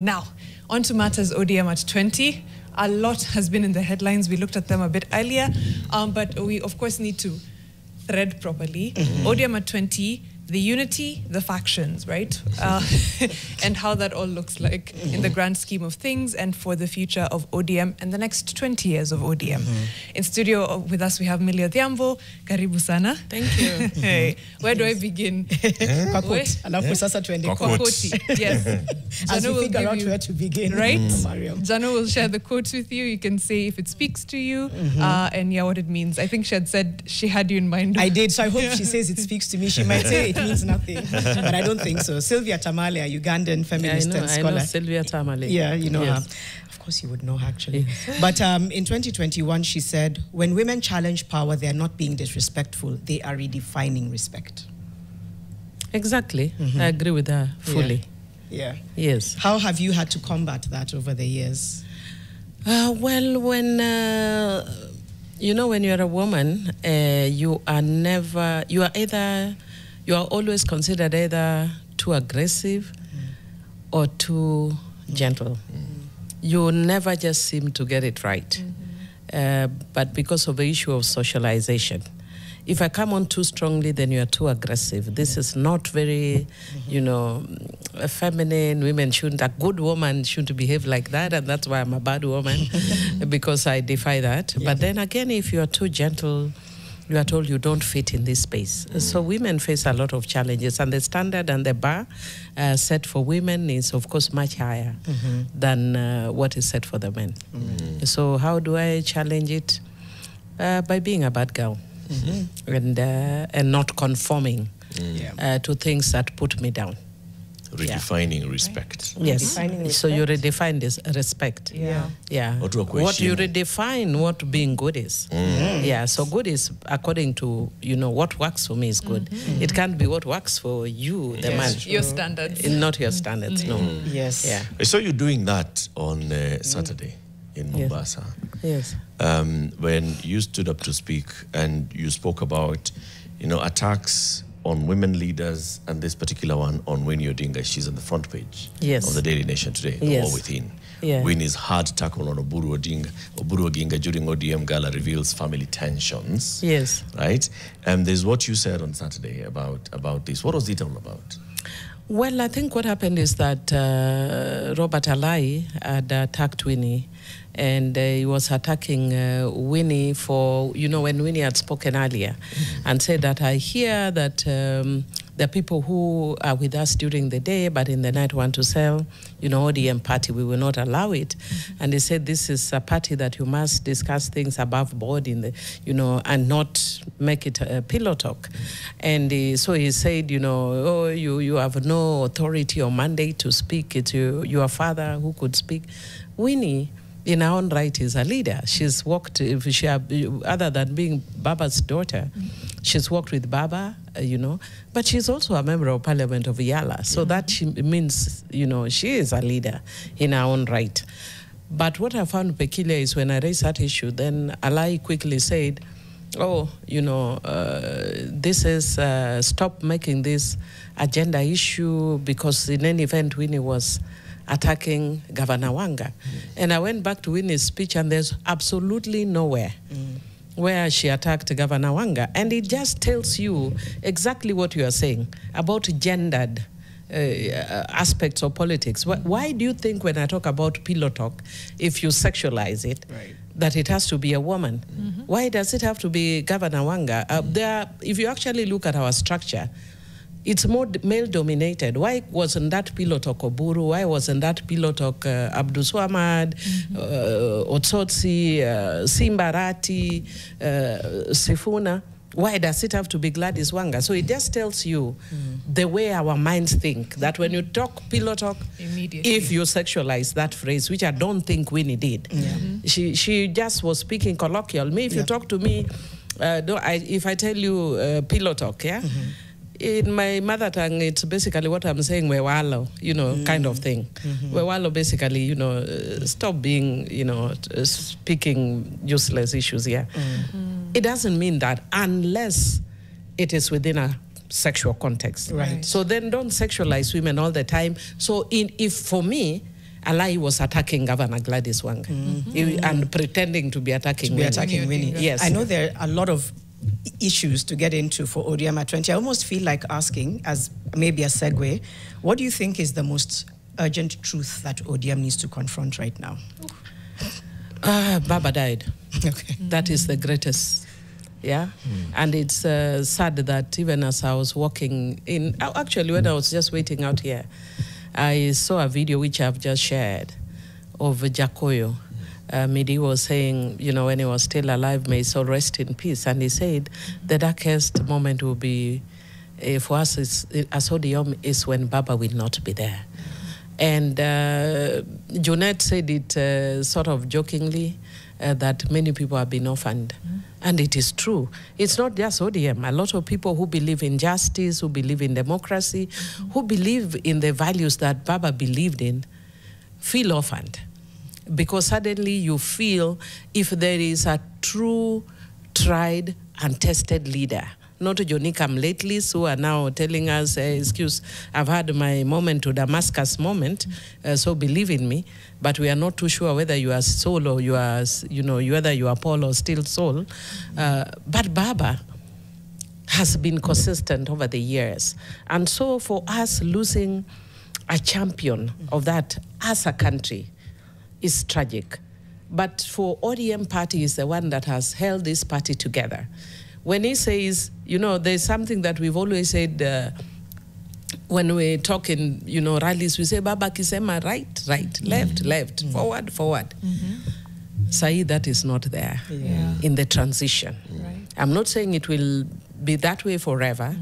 Now, on to matters ODM at 20. A lot has been in the headlines. We looked at them a bit earlier, but we, of course, need to thread properly. ODM at 20, the unity, the factions, right? And how that all looks like in the grand scheme of things and for the future of ODM and the next 20 years of ODM. In studio with us, we have Millie Odhiambo. Karibu sana. Thank you. Hey, where do I begin? Alafu sasa tuende Kwa Koti. Yes. As we figure out where to begin. Right? Mariam. Jano will share the quotes with you. You can say if it speaks to you and yeah, what it means. I think she had said she had you in mind. I did, so I hope she says it speaks to me. She might say it means nothing, but I don't think so. Sylvia Tamale, a Ugandan feminist and scholar. I know Sylvia Tamale. Yeah, you know her. Of course you would know her, actually. Yes. But in 2021, she said, when women challenge power, they are not being disrespectful. They are redefining respect. Exactly. I agree with her fully. Yeah. Yes. How have you had to combat that over the years? Well, when, you know, when you're a woman, you are always considered either too aggressive or too gentle. You never just seem to get it right. But because of the issue of socialization, if I come on too strongly, then you are too aggressive. This is not very, you know, feminine. Women shouldn't, a good woman shouldn't behave like that, and that's why I'm a bad woman, because I defy that. Yeah. But then again, if you are too gentle, you are told you don't fit in this space. So women face a lot of challenges, and the standard and the bar set for women is, of course, much higher than what is set for the men. So how do I challenge it? By being a bad girl and not conforming to things that put me down. Redefining respect. Yes. Redefining respect. So you redefine this respect. Yeah. What you redefine what being good is. Yeah. So good is according to, you know, what works for me is good. It can't be what works for you, the man. Your standards. Not your standards, no. Yes. Yeah. I saw you doing that on Saturday in Mombasa. Yes. When you stood up to speak and you spoke about, you know, attacks on women leaders, and this particular one on Winnie Odinga. She's on the front page of the Daily Nation today, the War Within. Winnie's hard tackle on Oburu Oginga during ODM Gala reveals family tensions. Yes. Right? And there's what you said on Saturday about this. What was it all about? Well, I think what happened is that Robert Alai had attacked Winnie, and he was attacking Winnie for, you know, when Winnie had spoken earlier and said that I hear that the people who are with us during the day but in the night want to sell, you know, ODM party, we will not allow it. And they said this is a party that you must discuss things above board in the, you know, and not make it a pillow talk. And so he said, you know, oh, you have no authority or mandate to speak. It's your father who could speak. Winnie, in her own right, is a leader. She's worked, other than being Baba's daughter, she's worked with Baba, you know, but she's also a member of Parliament of Yala. So that means, you know, she is a leader in her own right. But what I found peculiar is when I raised that issue, then Alai quickly said, oh, you know, this is, stop making this agenda issue, because in any event, Winnie was attacking Governor Wanga. And I went back to Winnie's speech, and there's absolutely nowhere where she attacked Governor Wanga. And it just tells you exactly what you are saying about gendered aspects of politics. Why do you think when I talk about pillow talk, if you sexualize it, that it has to be a woman? Why does it have to be Governor Wanga? If you actually look at our structure, it's more male-dominated. Why wasn't that pillow talk Oburu? Why wasn't that pillow talk Abdul Swamad, Otsotsi, Simbarati, Sifuna? Why does it have to be Gladys Wanga? So it just tells you the way our minds think, that when you talk pillow talk, immediately, if you sexualize that phrase, which I don't think Winnie did, she just was speaking colloquial. Me, if you talk to me, if I tell you pillow talk, in my mother tongue, it's basically what I'm saying, wewalo, you know, kind of thing. Wewalo, basically, you know, stop being, you know, speaking useless issues here. It doesn't mean that unless it is within a sexual context. Right. So then don't sexualize women all the time. So if for me, Alai was attacking Governor Gladys Wanga and pretending to be attacking Winnie. Yes. I know there are a lot of issues to get into for ODM at 20. I almost feel like asking, as maybe a segue, what do you think is the most urgent truth that ODM needs to confront right now? Baba died. Okay. That is the greatest. Yeah. And it's sad that even as I was walking in, actually when I was just waiting out here, I saw a video which I've just shared of Jakoyo. Midi was saying, you know, when he was still alive, may his soul rest in peace. And he said the darkest moment will be, for us as ODM, is when Baba will not be there. And Junette said it sort of jokingly, that many people have been orphaned. And it is true. It's not just ODM. A lot of people who believe in justice, who believe in democracy, who believe in the values that Baba believed in, feel orphaned. Because suddenly you feel if there is a true, tried, and tested leader, not Johnny-come latelys who are now telling us, excuse, I've had my moment to Damascus moment, so believe in me, but we are not too sure whether you are Saul or you are, you know, whether you are Paul or still Saul. But Baba has been consistent over the years. And so for us, losing a champion of that as a country is tragic. But for ODM party is the one that has held this party together. When he says, you know, there's something that we've always said when we talk in, you know, rallies, we say, Baba Kisema, right, left, forward. Say that is not there in the transition. Right. I'm not saying it will be that way forever,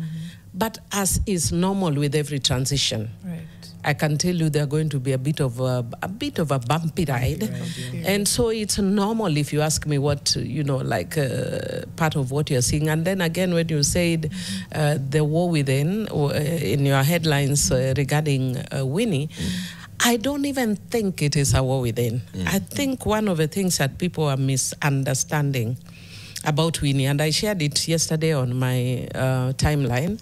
but as is normal with every transition. Right. I can tell you they're going to be a bit of a bumpy ride. And so it's normal if you ask me what, you know, like part of what you're seeing. And then again, when you said the war within, in your headlines regarding Winnie, I don't even think it is a war within. I think one of the things that people are misunderstanding about Winnie, and I shared it yesterday on my timeline,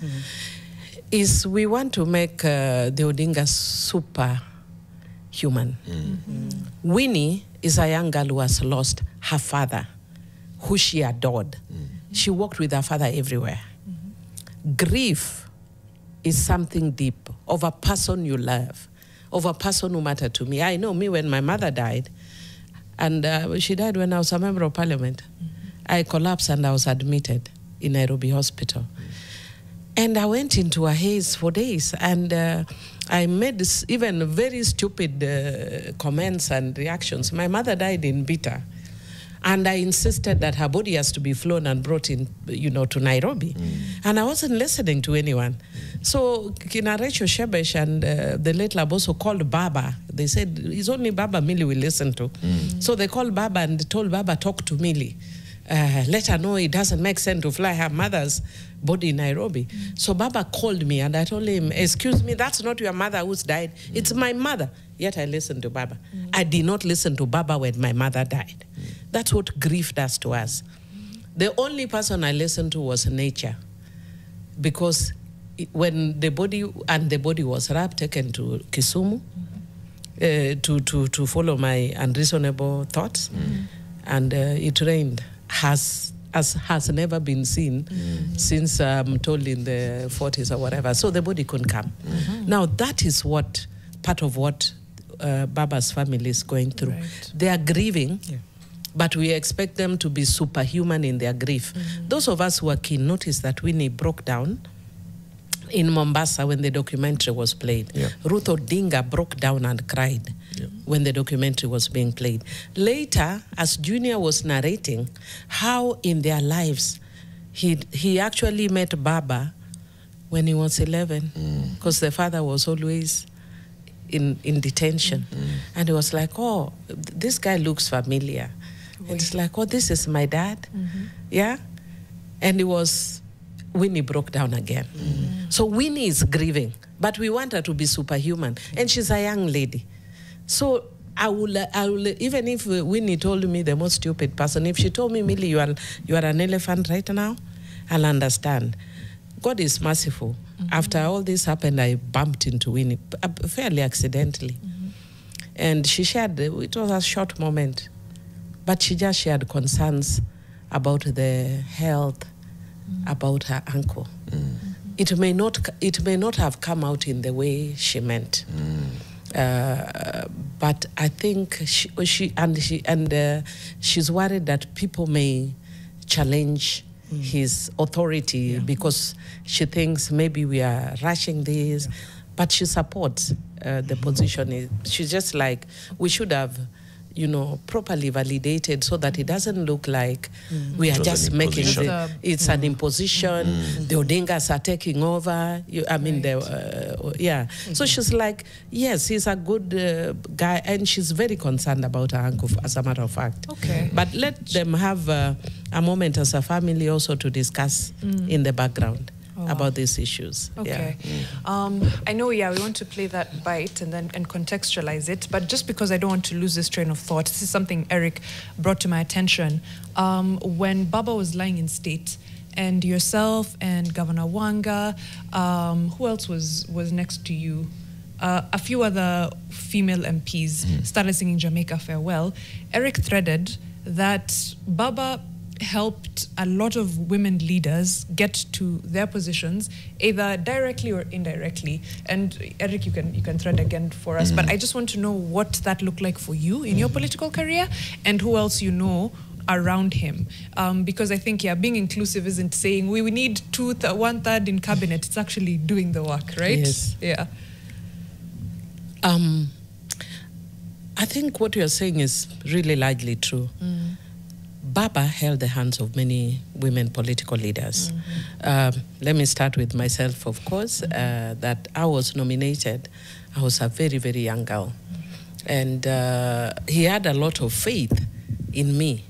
is we want to make the Odinga superhuman. Winnie is a young girl who has lost her father, who she adored. She walked with her father everywhere. Grief is something deep of a person you love, of a person who mattered to me. I know me when my mother died, and she died when I was a member of parliament. I collapsed and I was admitted in Nairobi Hospital. And I went into a haze for days, and I made even very stupid comments and reactions. My mother died in Bita, and I insisted that her body has to be flown and brought in, you know, to Nairobi. And I wasn't listening to anyone. So Kina Rachel Shebesh and the late Laboso called Baba. They said, it's only Baba Millie will listen to. So they called Baba and told Baba, talk to Millie. Let her know it doesn't make sense to fly her mother's body in Nairobi. So Baba called me and I told him, excuse me, that's not your mother who's died. It's my mother. Yet I listened to Baba. I did not listen to Baba when my mother died. That's what grief does to us. The only person I listened to was nature. Because when the body was wrapped, taken to Kisumu to follow my unreasonable thoughts, and it rained. Has never been seen since I'm told in the 40s or whatever. So the body couldn't come. Now that is what part of what Baba's family is going through. Right. They are grieving, but we expect them to be superhuman in their grief. Those of us who are keen noticed that Winnie broke down in Mombasa when the documentary was played. Ruth Odinga broke down and cried when the documentary was being played. Later, as Junior was narrating how in their lives he actually met Baba when he was 11, because the father was always in detention. And he was like, oh, this guy looks familiar. And it's like, oh, this is my dad. Yeah? And it was... Winnie broke down again. So Winnie is grieving, but we want her to be superhuman. And she's a young lady. So I will even if Winnie told me the most stupid person, if she told me, Millie, you are an elephant right now, I'll understand. God is merciful. After all this happened, I bumped into Winnie, fairly accidentally. And she shared, it was a short moment, but she just shared concerns about the health, about her uncle. It may not have come out in the way she meant. But I think she's worried that people may challenge his authority because she thinks maybe we are rushing this, but she supports the position. She's just like, we should have, properly validated so that it doesn't look like we are just making it's an imposition. The Odingas are taking over. So she's like, yes, he's a good guy, and she's very concerned about her uncle, as a matter of fact. Okay. But let them have a moment as a family also to discuss in the background. About these issues. Okay. I know, we want to play that bite and contextualize it, but just because I don't want to lose this train of thought, this is something Eric brought to my attention. When Baba was lying in state, and yourself and Governor Wanga, who else was next to you? A few other female MPs started singing Jamaica Farewell. Eric threaded that Baba helped a lot of women leaders get to their positions, either directly or indirectly. And Eric, you can thread again for us, but I just want to know what that looked like for you in your political career, and who else you know around him. Because I think, being inclusive isn't saying we need 1/3 in cabinet. It's actually doing the work, right? Yes. Yeah. I think what you're saying is really largely true. Baba held the hands of many women political leaders. Let me start with myself, of course, that I was nominated. I was a very, very young girl. And he had a lot of faith in me.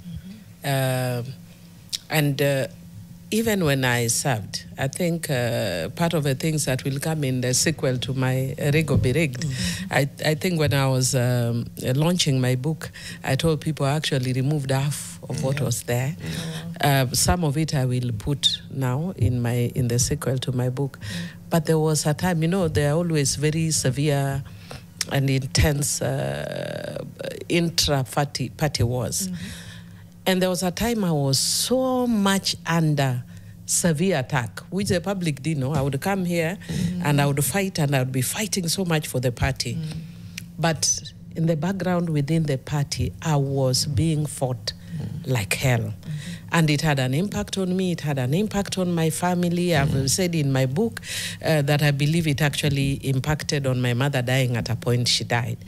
Even when I served, I think part of the things that will come in the sequel to my Rigo Be Rigged, I think when I was launching my book, I told people I actually removed half of what was there. Some of it I will put now in the sequel to my book. But there was a time, there are always very severe and intense intra-party wars. And there was a time I was so much under severe attack, which the public didn't know. I would come here and I would fight, and I would be fighting so much for the party. But in the background within the party, I was being fought like hell. And it had an impact on me. It had an impact on my family. I've said in my book that I believe it actually impacted on my mother dying at a point. She died.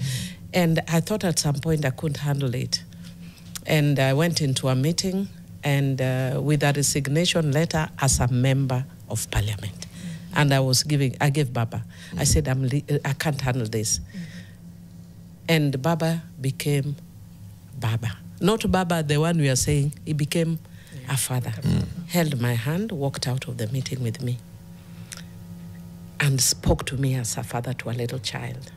And I thought at some point I couldn't handle it. And I went into a meeting and with a resignation letter as a member of parliament. And I gave Baba. I said, I can't handle this. And Baba became Baba. Not Baba, the one we are saying, he became a father. Held my hand, walked out of the meeting with me, and spoke to me as a father to a little child.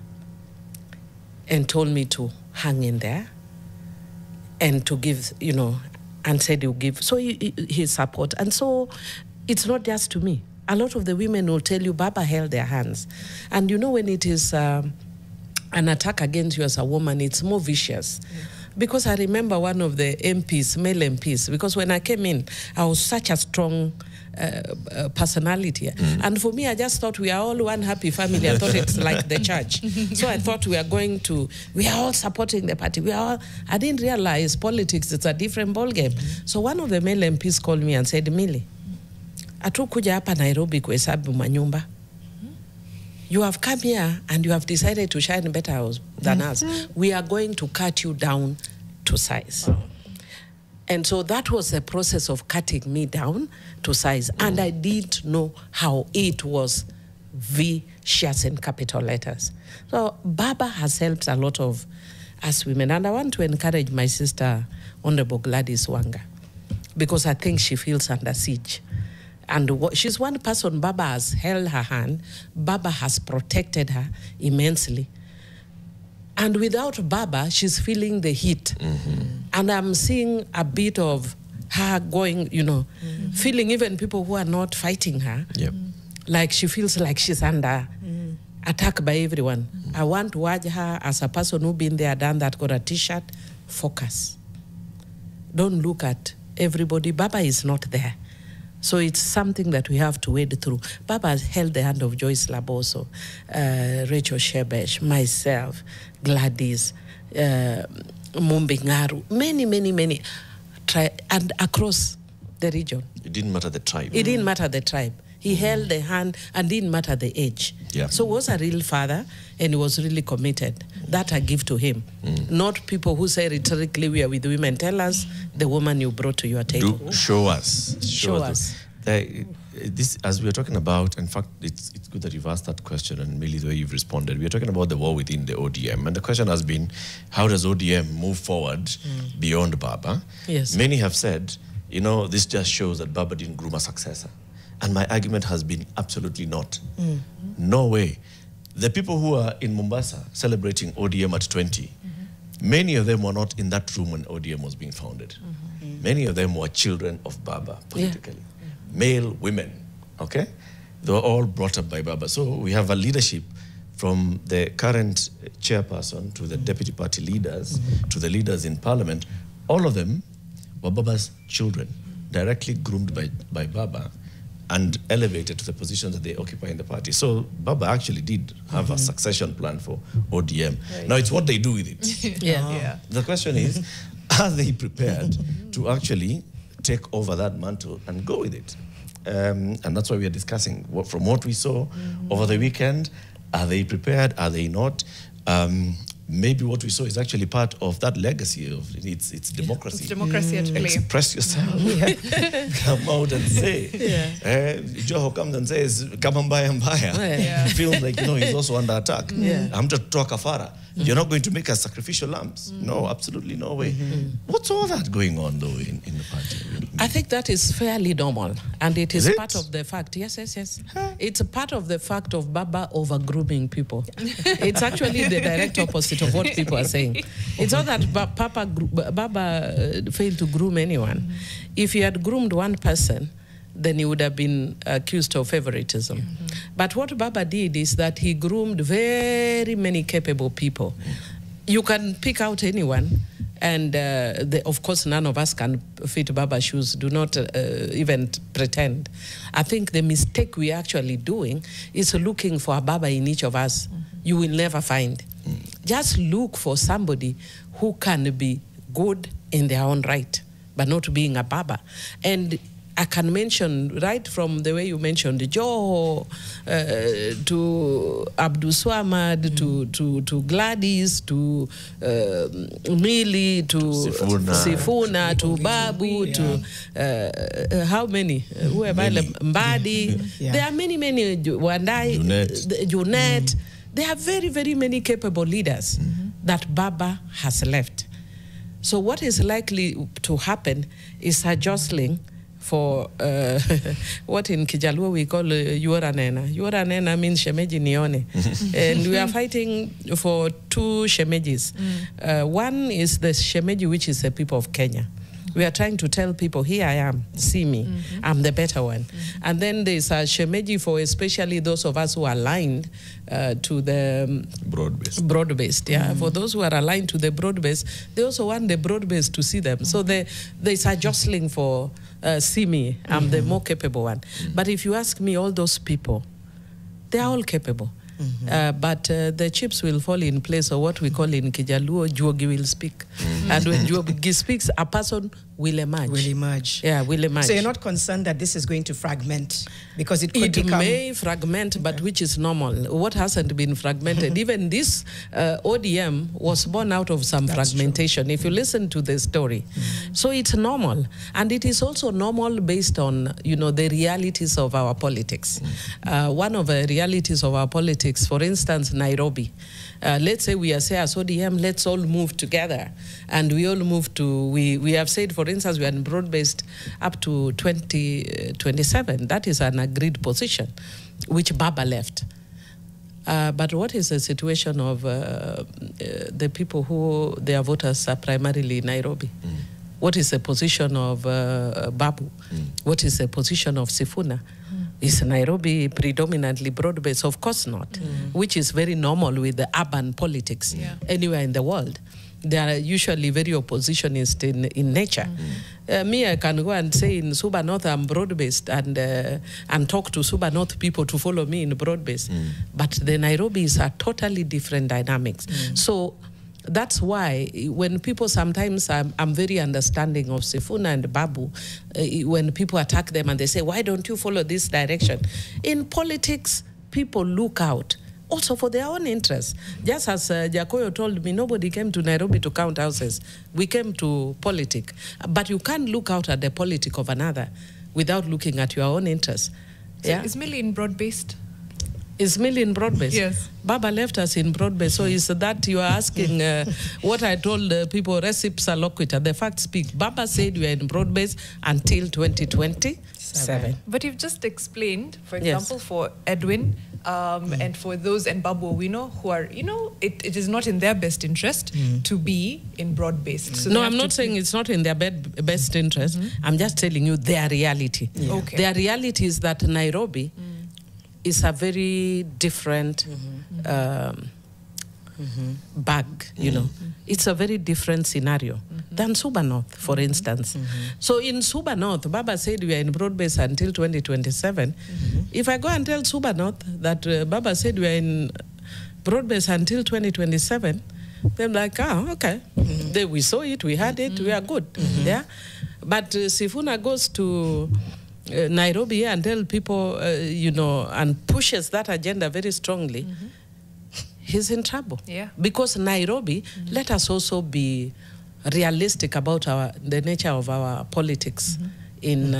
And told me to hang in there. And to give, and said he'll give. So his support. And so it's not just to me. A lot of the women will tell you Baba held their hands. And when it is an attack against you as a woman, it's more vicious. Because I remember one of the MPs, male MPs, because when I came in, I was such a strong personality. And for me, I just thought we are all one happy family. I thought it's like the church. So I thought we are all supporting the party. I didn't realize politics, it's a different ballgame. So one of the male MPs called me and said, Millie, hatukuja hapa Nairobi kuhesabu manyumba. You have come here and you have decided to shine better than us. We are going to cut you down to size. And so that was the process of cutting me down to size. And I didn't know how it was vicious in capital letters. So Baba has helped a lot of us women. And I want to encourage my sister, Honorable Gladys Wanga, because I think she feels under siege. And she's one person Baba has held her hand. Baba has protected her immensely. And without Baba, she's feeling the heat. And I'm seeing a bit of her going, feeling even people who are not fighting her. Like she feels like she's under attack by everyone. I want to urge her as a person who's been there, done that, got a T-shirt, focus. Don't look at everybody. Baba is not there. So it's something that we have to wade through. Baba has held the hand of Joyce Laboso, Rachel Shebesh, myself, Gladys, Mumbingaru, many, and across the region. It didn't matter the tribe. It didn't matter the tribe. He held the hand and didn't matter the age. Yeah. So he was a real father and he was really committed. That I give to him. Not people who say rhetorically we are with women. Tell us the woman you brought to your table. Show us. Show us. This, as we are talking about, in fact, it's good that you've asked that question and really the way you've responded. We are talking about the war within the ODM. And the question has been, how does ODM move forward beyond Baba? Yes. Many have said, you know, this just shows that Baba didn't groom a successor. And my argument has been absolutely not. No way. The people who are in Mombasa celebrating ODM at 20, many of them were not in that room when ODM was being founded. Many of them were children of Baba politically. Male, women, okay? They were all brought up by Baba. So we have a leadership from the current chairperson to the deputy party leaders to the leaders in parliament. All of them were Baba's children, directly groomed by Baba and elevated to the positions that they occupy in the party. So Baba actually did have a succession plan for ODM. Right. Now it's what they do with it. The question is, are they prepared to actually take over that mantle and go with it? And that's why we are discussing. From what we saw over the weekend, are they prepared? Are they not? Maybe what we saw is actually part of that legacy of it's democracy. It's democracy at play. Express yourself. Come out and say. Joho comes and says, "Kama mbaya mbaya." Feels like, you know, he's also under attack. I'm just talk kafara. You're not going to make us sacrificial lambs. No, absolutely no way. What's all that going on, though, in the party? I think that is fairly normal. And it is part of the fact. Yes. It's a part of the fact of Baba over-grooming people. It's actually the direct opposite of what people are saying. It's not that Baba failed to groom anyone. If he had groomed one person, then he would have been accused of favoritism. But what Baba did is that he groomed very many capable people. You can pick out anyone, and of course none of us can fit Baba's shoes. Do not even pretend. I think the mistake we're actually doing is looking for a Baba in each of us. You will never find. Just look for somebody who can be good in their own right, but not being a Baba. And I can mention, right from the way you mentioned, Joho, to Abdul Swamad, to Gladys, to Mili, to Sifuna, to Babu, to how many? Who am I? Mbadi. There are many, Wandai, Junet. There are very many capable leaders that Baba has left. So what is likely to happen is a jostling for what in Kijaluo we call Yuoranena. Yuoranena means shemeji nione. And we are fighting for two shemejis. One is the shemeji, which is the people of Kenya. We are trying to tell people, here I am, see me, I'm the better one. And then there's a shemeji for especially those of us who are aligned to the broad-based. For those who are aligned to the broad-based, they also want the broad-based to see them. So there's a jostling for see me, I'm the more capable one. But if you ask me, all those people, they are all capable. But the chips will fall in place, or what we call in Kijaluo, Juogi will speak. And when Juogi speaks, a person will emerge. Will emerge. Yeah, will emerge. So you're not concerned that this is going to fragment? Because it could become... may fragment, but which is normal. What hasn't been fragmented? Even this ODM was born out of some fragmentation, true. If you listen to the story. So it's normal. And it is also normal based on, you know, the realities of our politics. One of the realities of our politics, for instance, Nairobi. Let's say we are say as ODM, let's all move together. And we all move to, we have said, for instance, we are broad-based up to 2027. That is an agreed position, which Baba left. But what is the situation of the people who their voters are primarily in Nairobi? What is the position of Babu? What is the position of Sifuna? Is Nairobi predominantly broad-based? Of course not, which is very normal with the urban politics anywhere in the world. They are usually very oppositionist in nature. Me, I can go and say in Suba North I'm broad-based and talk to Suba North people to follow me in broad-based. But the Nairobis are totally different dynamics. So that's why when people sometimes, I'm very understanding of Sifuna and Babu, when people attack them and they say, why don't you follow this direction? In politics, people look out also for their own interests. Just as Jakoyo told me, nobody came to Nairobi to count houses. We came to politic. But you can't look out at the politic of another without looking at your own interests. So is Millie in broad-based? Is Millie in broad-based? Yes. Baba left us in broad-based. So is that you are asking what I told people, recips are loquitur. The facts speak. Baba said we are in broad-based until 2027. But you've just explained, for example, for Edwin and for those and Babu Owino who are, it is not in their best interest to be in broad-based. So no, I'm not saying it's not in their best interest. I'm just telling you their reality. Okay. Their reality is that Nairobi is a very different bag, It's a very different scenario than Suba North, for instance. So in Suba North, Baba said we are in broad-based until 2027. If I go and tell Suba North that Baba said we are in broad-based until 2027, they're like, okay. We saw it, we had it, we are good. Yeah. But Sifuna goes to Nairobi and tell people, and pushes that agenda very strongly, he's in trouble. Yeah. Because Nairobi, let us also be realistic about the nature of our politics in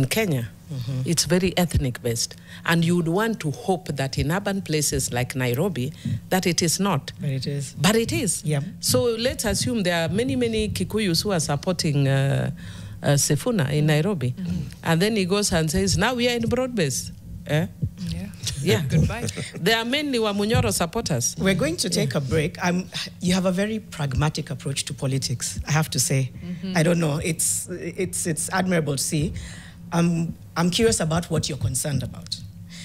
Kenya. It's very ethnic-based. And you would want to hope that in urban places like Nairobi, that it is not. But it is. But it is. Yeah. So let's assume there are many, many Kikuyus who are supporting Sifuna in Nairobi. And then he goes and says, now we are in broad-based. Yeah. Goodbye. They are mainly Wamunyoro supporters. We're going to take a break. You have a very pragmatic approach to politics, I have to say. I don't know. It's admirable to see. I'm curious about what you're concerned about.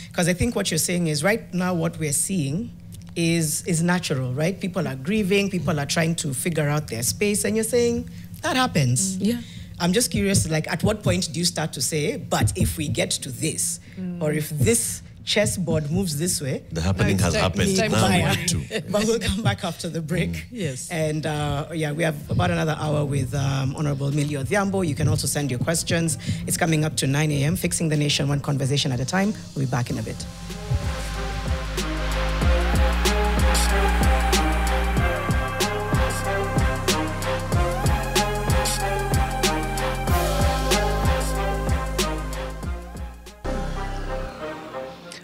Because I think what you're saying is right now what we're seeing is natural, right? People are grieving, people are trying to figure out their space, and you're saying that happens. Yeah. I'm just curious, like, at what point do you start to say, but if we get to this, or if this chessboard moves this way... The happening has happened. Now we have to. But we'll come back after the break. Yes. And we have about another hour with Honorable Millie Odhiambo. You can also send your questions. It's coming up to 9 a.m., Fixing the Nation, one conversation at a time. We'll be back in a bit.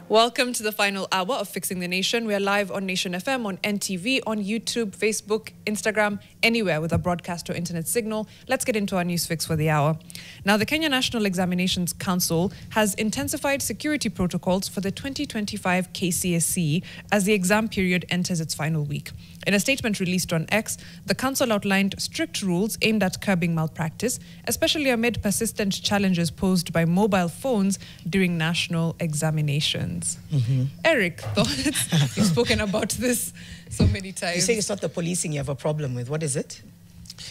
Welcome to the final hour of Fixing the Nation. We are live on Nation FM, on NTV, on YouTube, Facebook, Instagram, anywhere with a broadcast or internet signal. Let's get into our news fix for the hour. Now, the Kenya National Examinations Council has intensified security protocols for the 2025 KCSE as the exam period enters its final week. In a statement released on X, the council outlined strict rules aimed at curbing malpractice, especially amid persistent challenges posed by mobile phones during national examinations. Eric, thoughts? You've spoken about this so many times. You say it's not the policing you have a problem with. What is it?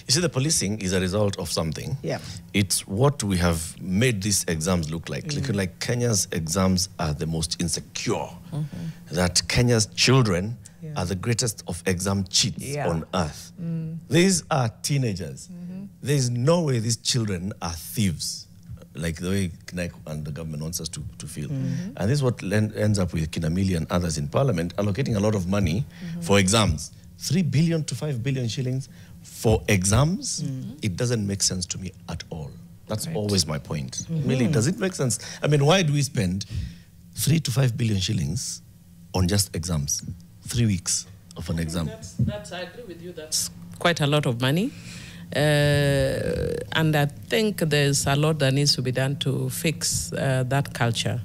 You see, the policing is a result of something. Yeah. It's what we have made these exams look like. Looking like Kenya's exams are the most insecure. That Kenya's children are the greatest of exam cheats on earth. These are teenagers. There is no way these children are thieves, like the way KNEC and the government wants us to feel. And this is what ends up with Kinamili and others in parliament allocating a lot of money for exams. 3 billion to 5 billion shillings for exams. It doesn't make sense to me at all. That's always my point. Really, does it make sense? I mean, why do we spend 3 to 5 billion shillings on just exams? 3 weeks of an exam. I agree with you. That's quite a lot of money. And I think there's a lot that needs to be done to fix that culture.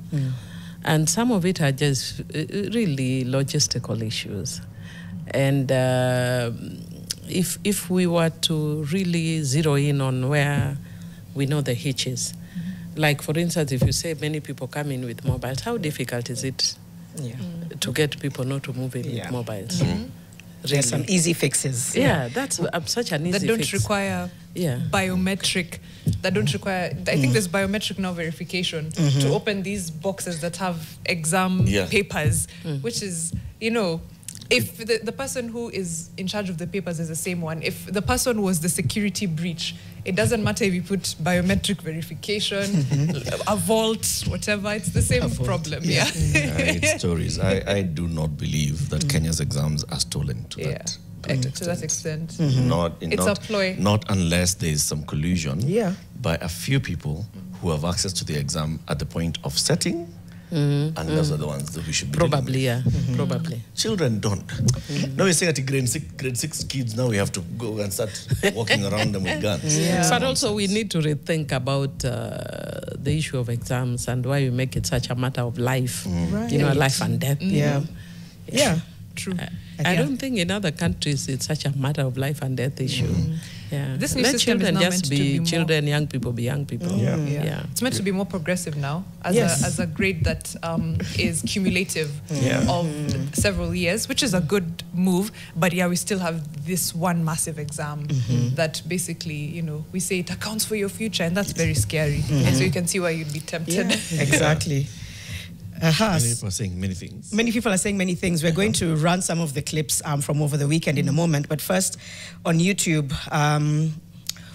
And some of it are just really logistical issues. And if we were to really zero in on where we know the hitch is, Like, for instance, if you say many people come in with mobiles, how difficult is it to get people not to move in with mobiles? Really. There's some easy fixes. Yeah, that's such an easy fix. That don't require biometric. That don't require. I think there's biometric now verification to open these boxes that have exam papers, which is, you know, if the person who is in charge of the papers is the same one, if the person was the security breach, it doesn't matter if you put biometric verification, a vault, whatever, it's the same problem. It's stories. I do not believe that Kenya's exams are stolen to that extent. It's a ploy. Not unless there is some collusion by a few people who have access to the exam at the point of setting. And those are the ones that we should be probably, probably. Children don't. Now we're saying that grade six kids, now we have to go and start walking around them with guns. But also we need to rethink about the issue of exams and why we make it such a matter of life, you know, life and death. True. I don't think in other countries it's such a matter of life and death issue. This new Let system children is now just meant to be be children, young people be young people. It's meant to be more progressive now, as a grade that is cumulative of several years, which is a good move. But we still have this one massive exam that basically, you know, we say it accounts for your future, and that's very scary. And so you can see why you'd be tempted. Exactly. Many people are saying many things. Many people are saying many things. We're going to run some of the clips from over the weekend in a moment. But first, on YouTube,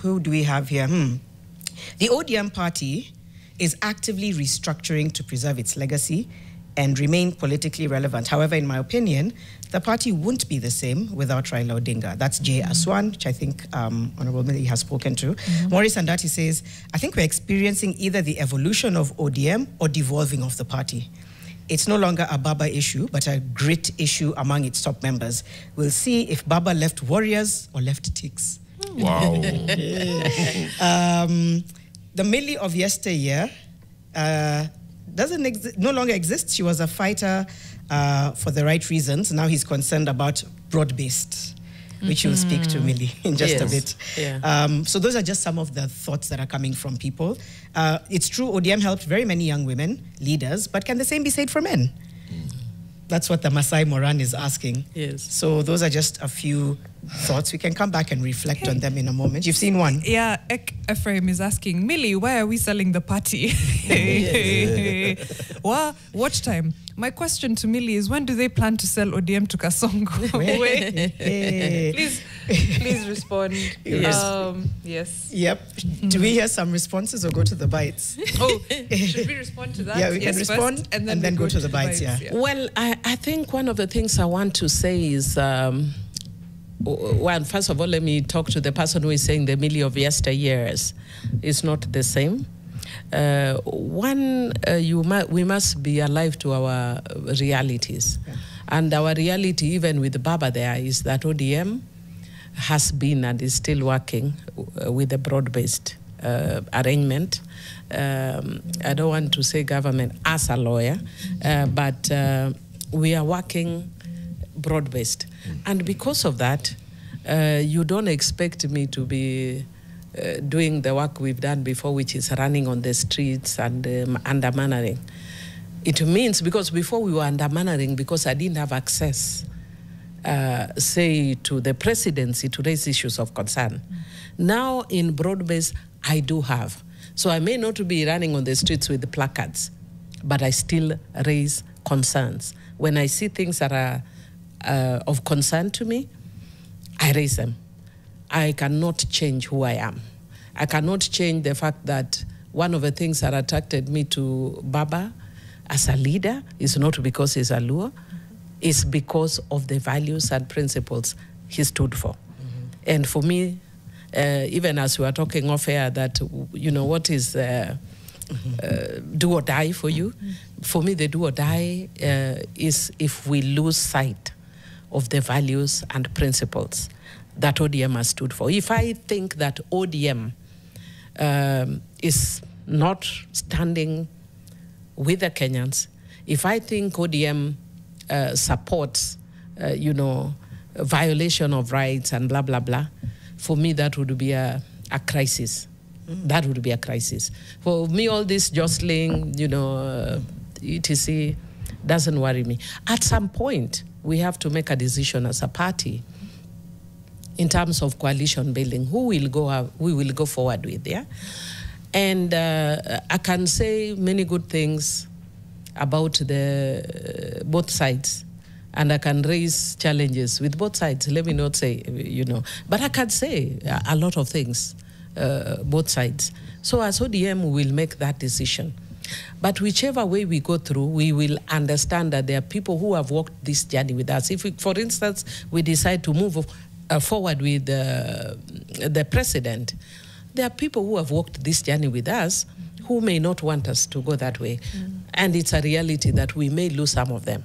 who do we have here? The ODM party is actively restructuring to preserve its legacy and remain politically relevant. However, in my opinion, the party won't be the same without Raila Odinga. That's Jay Aswan, which I think Honorable Millie has spoken to. Maurice Andati says, I think we're experiencing either the evolution of ODM or devolving of the party. It's no longer a Baba issue, but a grit issue among its top members. We'll see if Baba left warriors or left ticks. Wow. The Millie of yesteryear no longer exists. She was a fighter for the right reasons. Now he's concerned about broad-based, which you'll speak to, Millie, in just a bit. So those are just some of the thoughts that are coming from people. It's true, ODM helped very many young women, leaders, but can the same be said for men? That's what the Masai Moran is asking. So those are just a few thoughts. We can come back and reflect on them in a moment. You've seen one. Yeah, Ephraim is asking, Millie, why are we selling the party? Well, watch time. My question to Millie is, when do they plan to sell ODM to Kasongo? Please respond. Yes. Yep. Do we hear some responses or go to the bites? Should we respond to that? Yeah, we can respond first, and then go to the bites. Well, I think one of the things I want to say is, well, first of all, let me talk to the person who is saying the Millie of yesteryears is not the same. We must be alive to our realities. And our reality, even with Baba there, is that ODM has been and is still working with a broad-based arrangement. I don't want to say government as a lawyer, but we are working broad-based. And because of that, you don't expect me to be doing the work we've done before, which is running on the streets and undermanaging. It means, because before we were undermanaging because I didn't have access, say, to the presidency to raise issues of concern. Now in broad-based, I do have. So I may not be running on the streets with the placards, but I still raise concerns. When I see things that are of concern to me, I raise them. I cannot change who I am. I cannot change the fact that one of the things that attracted me to Baba as a leader is not because he's a Luo, it's because of the values and principles he stood for. And for me, even as we were talking off air, that, you know, what is do or die for you? For me, the do or die is if we lose sight of the values and principles that ODM has stood for. If I think that ODM is not standing with the Kenyans, if I think ODM supports, you know, violation of rights and blah, blah, blah, for me that would be a crisis That would be a crisis. For me, all this jostling, etc., doesn't worry me. At some point, we have to make a decision as a party in terms of coalition building. Who will we will go forward with, yeah? And I can say many good things about both sides, and I can raise challenges with both sides. Let me not say, but I can say a lot of things, both sides. So as ODM, we will make that decision. But whichever way we go through, we will understand that there are people who have walked this journey with us. If, for instance, we decide to move forward with the president, there are people who have walked this journey with us who may not want us to go that way. And it's a reality that we may lose some of them.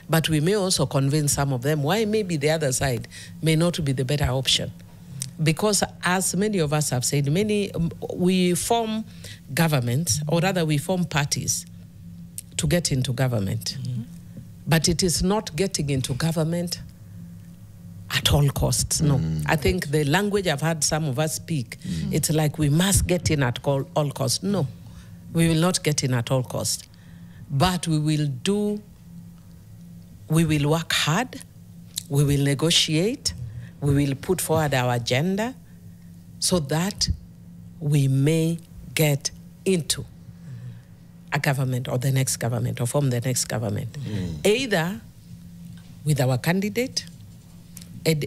But we may also convince some of them why maybe the other side may not be the better option. Because as many of us have said, we form governments, or rather we form parties to get into government. But it is not getting into government at all costs, no. I think the language I've heard some of us speak, it's like we must get in at all costs. No, we will not get in at all costs. But we will work hard, we will negotiate, we will put forward our agenda so that we may get into a government or the next government or form the next government. Either with our candidate,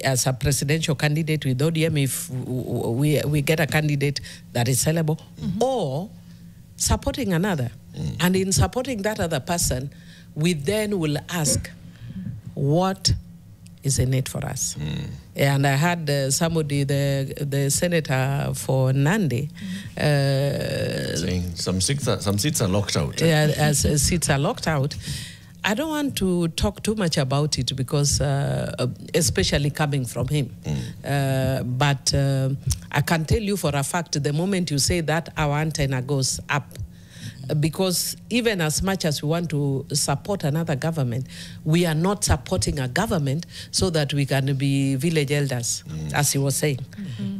as a presidential candidate with ODM, if we get a candidate that is sellable, or supporting another. And in supporting that other person, we then will ask, what is in it for us? And I had somebody, the senator for Nandi, saying some seats are locked out. Yeah, as seats are locked out. I don't want to talk too much about it because, especially coming from him. But I can tell you for a fact, the moment you say that, our antenna goes up. Because even as much as we want to support another government, we are not supporting a government so that we can be village elders, as he was saying.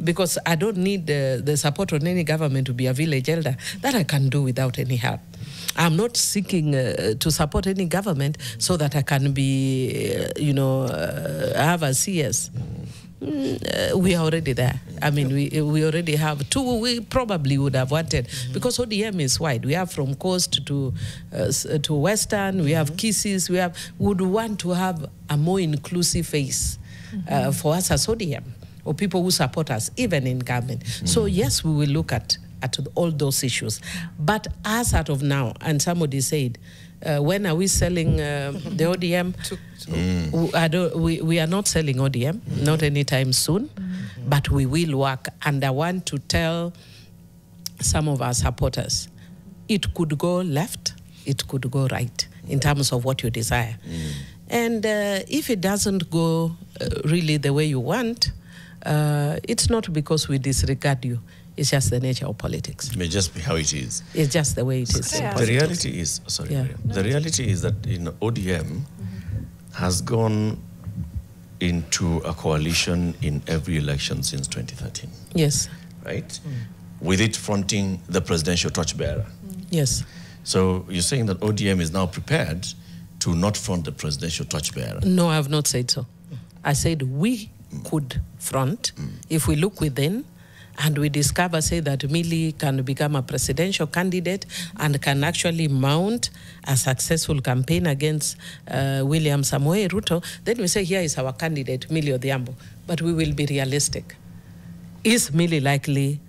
Because I don't need the support of any government to be a village elder. That I can do without any help. I'm not seeking to support any government so that I can be, have a CS. We are already there. I mean, we already have two. We probably would have wanted, because ODM is wide. We have from coast to western. We have Kisses. We would want to have a more inclusive face for us as ODM, or people who support us, even in government. So yes, we will look at all those issues. But as out of now, and somebody said, when are we selling the ODM? We are not selling ODM, not anytime soon, but we will work. And I want to tell some of our supporters, it could go left, it could go right, in terms of what you desire. And if it doesn't go really the way you want, it's not because we disregard you. It's just the nature of politics. It may just be how it is. It's just the way it is. The reality is, the reality is that ODM has gone into a coalition in every election since 2013. Yes. Right? With it fronting the presidential torchbearer. Yes. So you're saying that ODM is now prepared to not front the presidential torchbearer? No, I have not said so. I said we could front if we look within and we discover, say, that Millie can become a presidential candidate and can actually mount a successful campaign against William Samoei Ruto, then we say, here is our candidate, Millie Odhiambo. But we will be realistic. Is Millie likely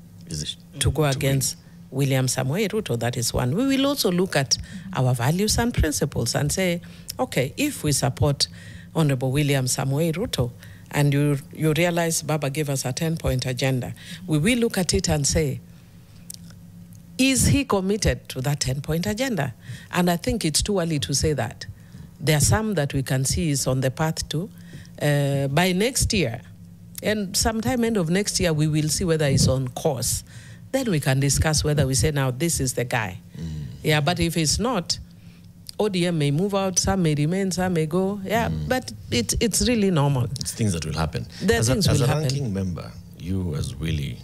to go against William Samoei Ruto? That is one. We will also look at our values and principles and say, okay, if we support Honorable William Samoei Ruto, and you realize Baba gave us a 10-point agenda, we will look at it and say, is he committed to that 10-point agenda? And I think it's too early to say that. There are some that we can see is on the path to. By next year, and sometime end of next year, we will see whether he's on course. Then we can discuss whether we say, now, this is the guy. Yeah, but if it's not, ODM may move out, some may remain, some may go. Yeah, but it's really normal. It's things that will happen. As a ranking member, you as Willie,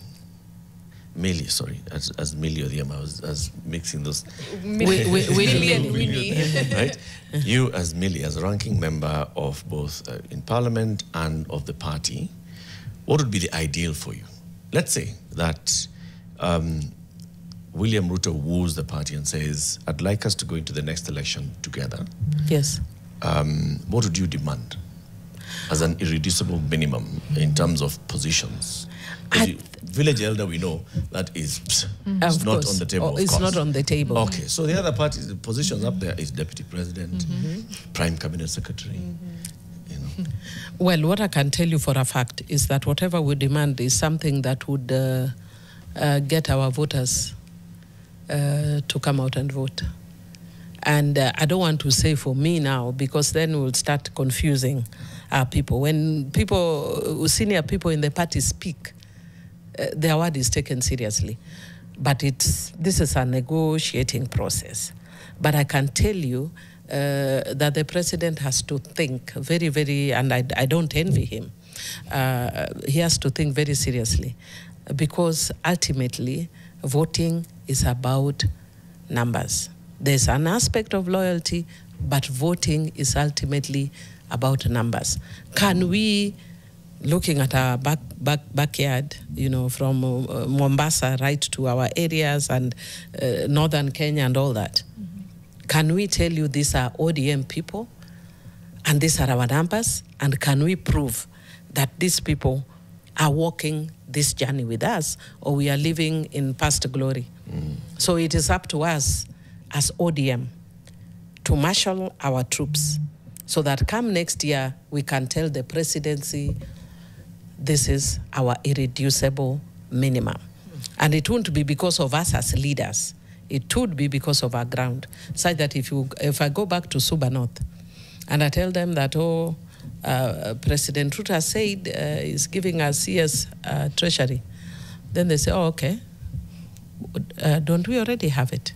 Millie, sorry, as Millie Odhiambo, I was mixing those. Millie and Winnie. Right? You as Millie, as a ranking member of both in Parliament and of the party, what would be the ideal for you? Let's say that William Ruto woos the party and says, I'd like us to go into the next election together. Yes. What would you demand as an irreducible minimum in terms of positions? Village elder, we know that is not on the table. It's not on the table. Okay, so the other parties, the positions up there is deputy president, prime cabinet secretary. You know. Well, what I can tell you for a fact is that whatever we demand is something that would get our voters to come out and vote. And I don't want to say for me now, because then we'll start confusing our people. When people, senior people in the party speak, their word is taken seriously. But this is a negotiating process. But I can tell you that the president has to think very, very, and I don't envy him, he has to think very seriously, because ultimately voting is about numbers. There's an aspect of loyalty, but voting is ultimately about numbers. Can we, looking at our backyard, you know, from Mombasa right to our areas and northern Kenya and all that, can we tell you these are ODM people and these are our numbers? And can we prove that these people are walking this journey with us, or we are living in past glory? So it is up to us as ODM to marshal our troops so that come next year we can tell the presidency this is our irreducible minimum. And it won't be because of us as leaders. It would be because of our ground. Such that if I go back to Suba North and I tell them that, President Ruto said is giving us CS treasury, then they say, oh, okay. Don't we already have it?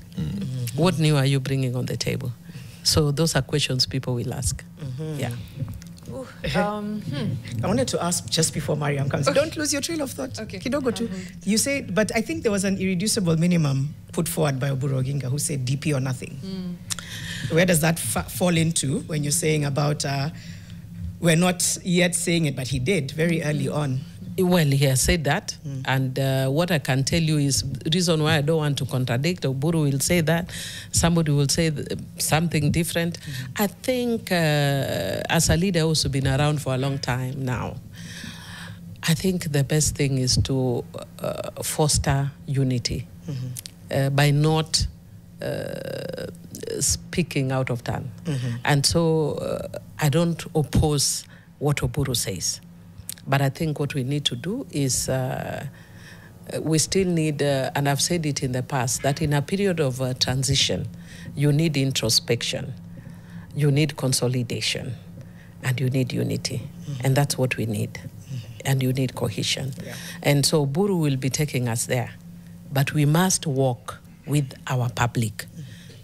What new are you bringing on the table? So those are questions people will ask. Yeah. I wanted to ask just before Mariam comes. Okay. Don't lose your trail of thought. Okay. Kidogo too. You said, but I think there was an irreducible minimum put forward by Oburu Oginga, who said DP or nothing. Where does that fall into when you're saying about, we're not yet saying it, but he did very early on? Well, he has said that, and what I can tell you is the reason why I don't want to contradict. Oburu will say that, somebody will say something different. I think as a leader who's been around for a long time now, I think the best thing is to foster unity by not speaking out of turn. And so I don't oppose what Oburu says. But I think what we need to do is we still need, and I've said it in the past, that in a period of transition, you need introspection, you need consolidation, and you need unity. And that's what we need. And you need cohesion. Yeah. And so Oburu will be taking us there. But we must walk with our public.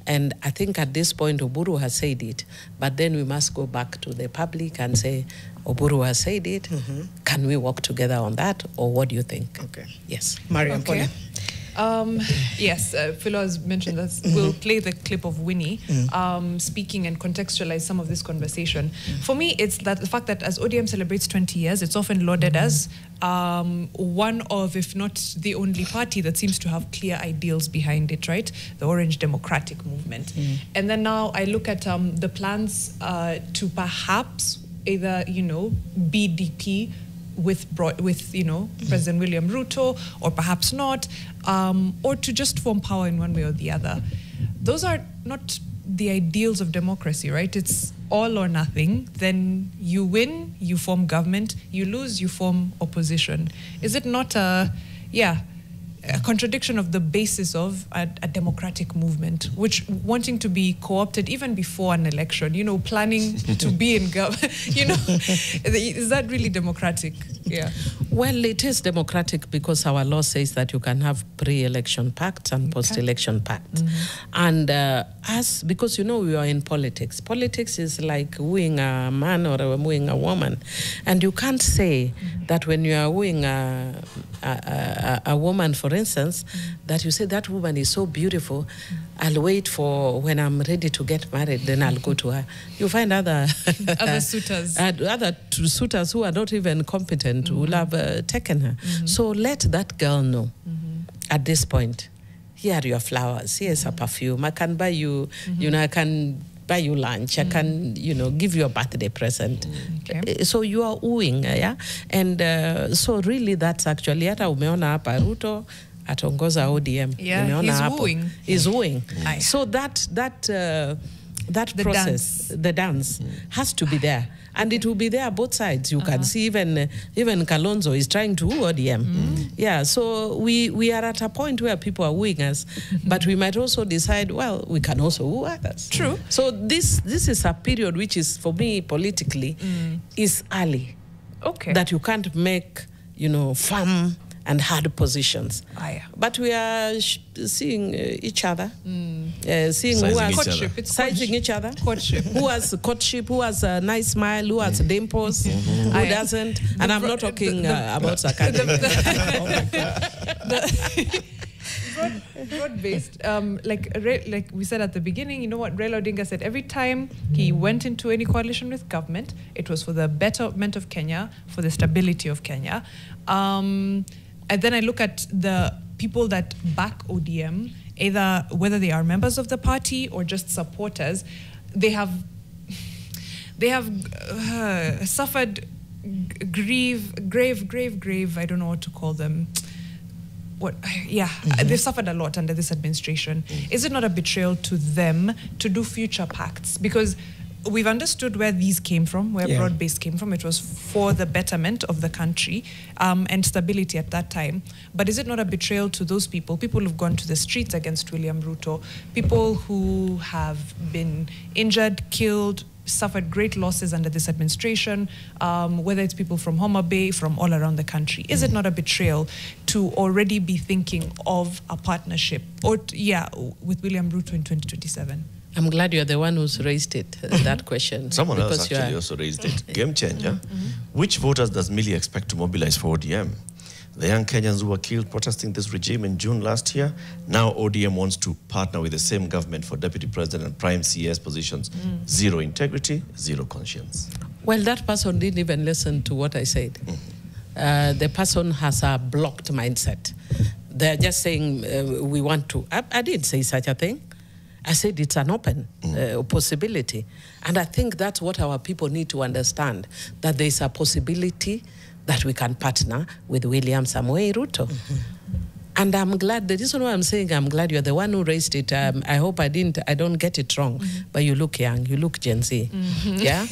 And I think at this point, Oburu has said it, but then we must go back to the public and say, Oburu has said it. Can we work together on that, or what do you think? Okay. Yes. Mariam, okay. Yes, Philo has mentioned that. We'll play the clip of Winnie speaking and contextualize some of this conversation. For me, it's that the fact that as ODM celebrates 20 years, it's often lauded as one of, if not the only party that seems to have clear ideals behind it, right? The Orange Democratic Movement. And then now I look at the plans to perhaps either, BDP with President William Ruto, or perhaps not, or to just form power in one way or the other. Those are not the ideals of democracy, right? It's all or nothing. Then you win, you form government. You lose, you form opposition. Is it not a contradiction of the basis of a democratic movement, which wanting to be co-opted even before an election, planning to be in government, is that really democratic? Yeah. Well, it is democratic because our law says that you can have pre-election pacts and post-election pacts. And because, you know, we are in politics. Politics is like wooing a man or wooing a woman. And you can't say that when you are wooing a woman, for instance, that you say that woman is so beautiful, I'll wait for when I'm ready to get married, then I'll go to her. You find other suitors. Other suitors who are not even competent who will have taken her. So let that girl know at this point, here are your flowers, here's a perfume, I can buy you, you know, I can buy you lunch, I can, you know, give you a birthday present. Okay. So you are wooing, yeah? And so really that's actually, hata umeona hapa Ruto atongoza ODM. Yeah, he's wooing. He's wooing. So that process, the dance, has to be there. And it will be there both sides. You can see even Kalonzo is trying to woo ODM. Yeah, so we are at a point where people are wooing us, but we might also decide, well, we can also woo others. True. So this is a period which is, for me, politically, is early. Okay. That you can't make, you know, firm and hard positions. But we are seeing each other, seeing who has sizing each other, courtship. Who has courtship, who has a nice smile, who has dimples, who doesn't. And I'm not talking about sarcasm. Broad-based, like we said at the beginning, you know what Raila Odinga said, every time he went into any coalition with government, it was for the betterment of Kenya, for the stability of Kenya. And then I look at the people that back ODM, either whether they are members of the party or just supporters, they have suffered grave, I don't know what to call them. They've suffered a lot under this administration. Is it not a betrayal to them to do future pacts? Because we've understood where these came from, where broad-based came from. It was for the betterment of the country and stability at that time. But is it not a betrayal to those people who've gone to the streets against William Ruto, people who have been injured, killed, suffered great losses under this administration, whether it's people from Homa Bay, from all around the country? Is it not a betrayal to already be thinking of a partnership with William Ruto in 2027? I'm glad you're the one who's raised it, that question. Someone else actually also raised it. Game changer. Which voters does Millie expect to mobilize for ODM? The young Kenyans who were killed protesting this regime in June last year, now ODM wants to partner with the same government for deputy president and prime CS positions. Zero integrity, zero conscience. Well, that person didn't even listen to what I said. The person has a blocked mindset. They're just saying, we want to. I didn't say such a thing. I said it's an open possibility. And I think that's what our people need to understand, that there's a possibility that we can partner with William Samoei Ruto. And I'm glad, the reason why I'm saying I'm glad you're the one who raised it, I hope I don't get it wrong, but you look young, you look Gen Z. Yeah?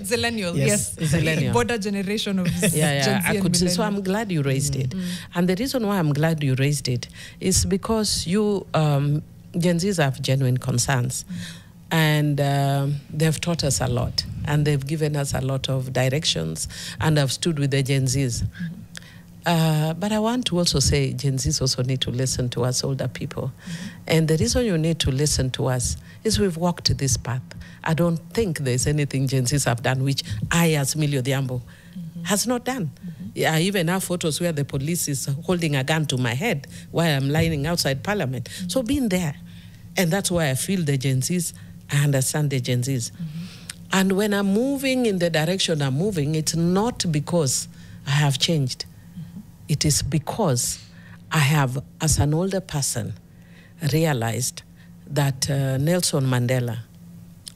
Zillennial, yes. Zillennial. Border generation of Gen Z I could say, so I'm glad you raised it. And the reason why I'm glad you raised it is because you, Gen Zs have genuine concerns. And they've taught us a lot. And they've given us a lot of directions. And I've stood with the Gen Zs. But I want to also say Gen Zs also need to listen to us older people. And the reason you need to listen to us is we've walked this path. I don't think there's anything Gen Zs have done which I, as Millie Odhiambo, has not done. I even have photos where the police is holding a gun to my head while I'm lying outside Parliament. So being there. And that's why I feel the Gen Zs, I understand the Gen Zs. And when I'm moving in the direction I'm moving, it's not because I have changed. It is because I have, as an older person, realized that Nelson Mandela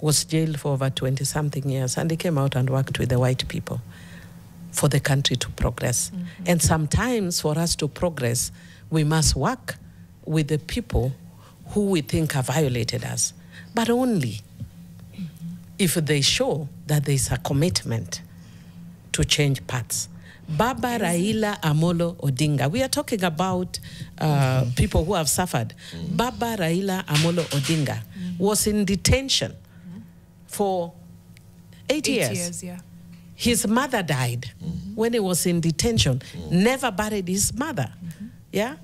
was jailed for over 20-something years, and he came out and worked with the white people for the country to progress. And sometimes for us to progress, we must work with the people who we think have violated us, but only if they show that there is a commitment to change paths. Baba Raila Amolo Odinga. We are talking about people who have suffered. Baba Raila Amolo Odinga was in detention for 8 years. 8 years, yeah. His mother died when he was in detention, never buried his mother. Yeah?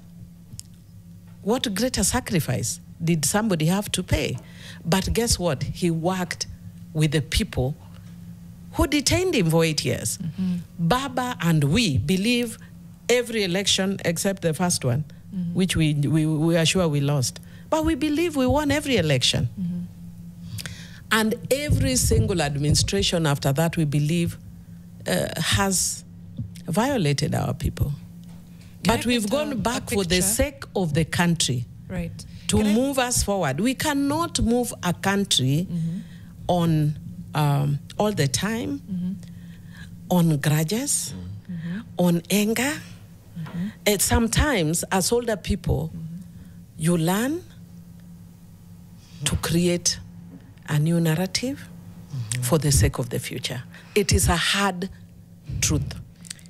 What greater sacrifice did somebody have to pay? But guess what? He worked with the people who detained him for 8 years. Baba and we believe every election except the first one, which we are sure we lost. But we believe we won every election. And every single administration after that, we believe, has violated our people. But we've gone back for the sake of the country, to move us forward. We cannot move a country on all the time, on grudges, on anger. And sometimes, as older people, you learn to create a new narrative for the sake of the future. It is a hard truth.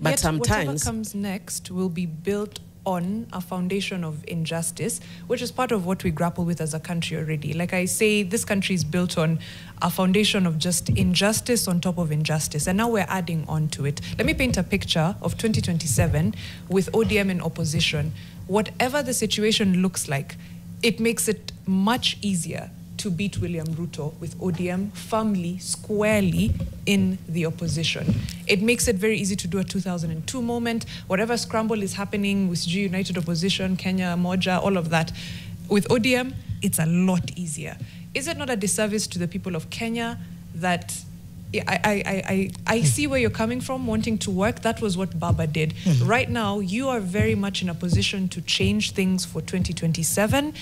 But yet, sometimes whatever comes next will be built on a foundation of injustice, which is part of what we grapple with as a country already. Like I say, this country is built on a foundation of just injustice on top of injustice, and now we're adding on to it. Let me paint a picture of 2027 with ODM in opposition. Whatever the situation looks like, it makes it much easier to beat William Ruto with ODM firmly, squarely in the opposition. It makes it very easy to do a 2002 moment. Whatever scramble is happening with G United Opposition, Kenya, Moja, all of that. With ODM, it's a lot easier. Is it not a disservice to the people of Kenya that I see where you're coming from, wanting to work? That was what Baba did. Right now, you are very much in a position to change things for 2027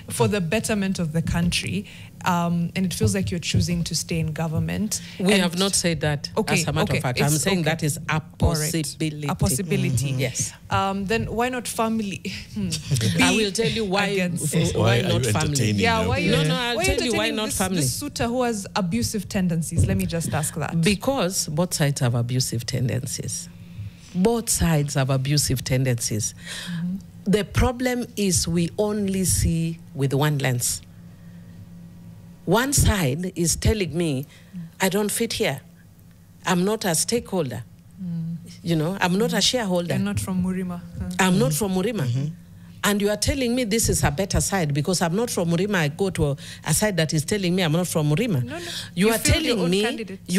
for the betterment of the country. And it feels like you're choosing to stay in government. We have not said that, as a matter of fact. I'm saying that is a possibility. A possibility. Yes. Then why not family? I will tell you why not family. Yeah, why you? No, I'll tell you why not family. This suitor who has abusive tendencies, let me just ask that. Because both sides have abusive tendencies. Both sides have abusive tendencies. The problem is we only see with one lens. One side is telling me, I don't fit here. I'm not a stakeholder. You know, I'm not a shareholder. You're not from Murima. I'm not from Murima. And you are telling me this is a better side because I'm not from Murima. I go to a side that is telling me I'm not from Murima. No. You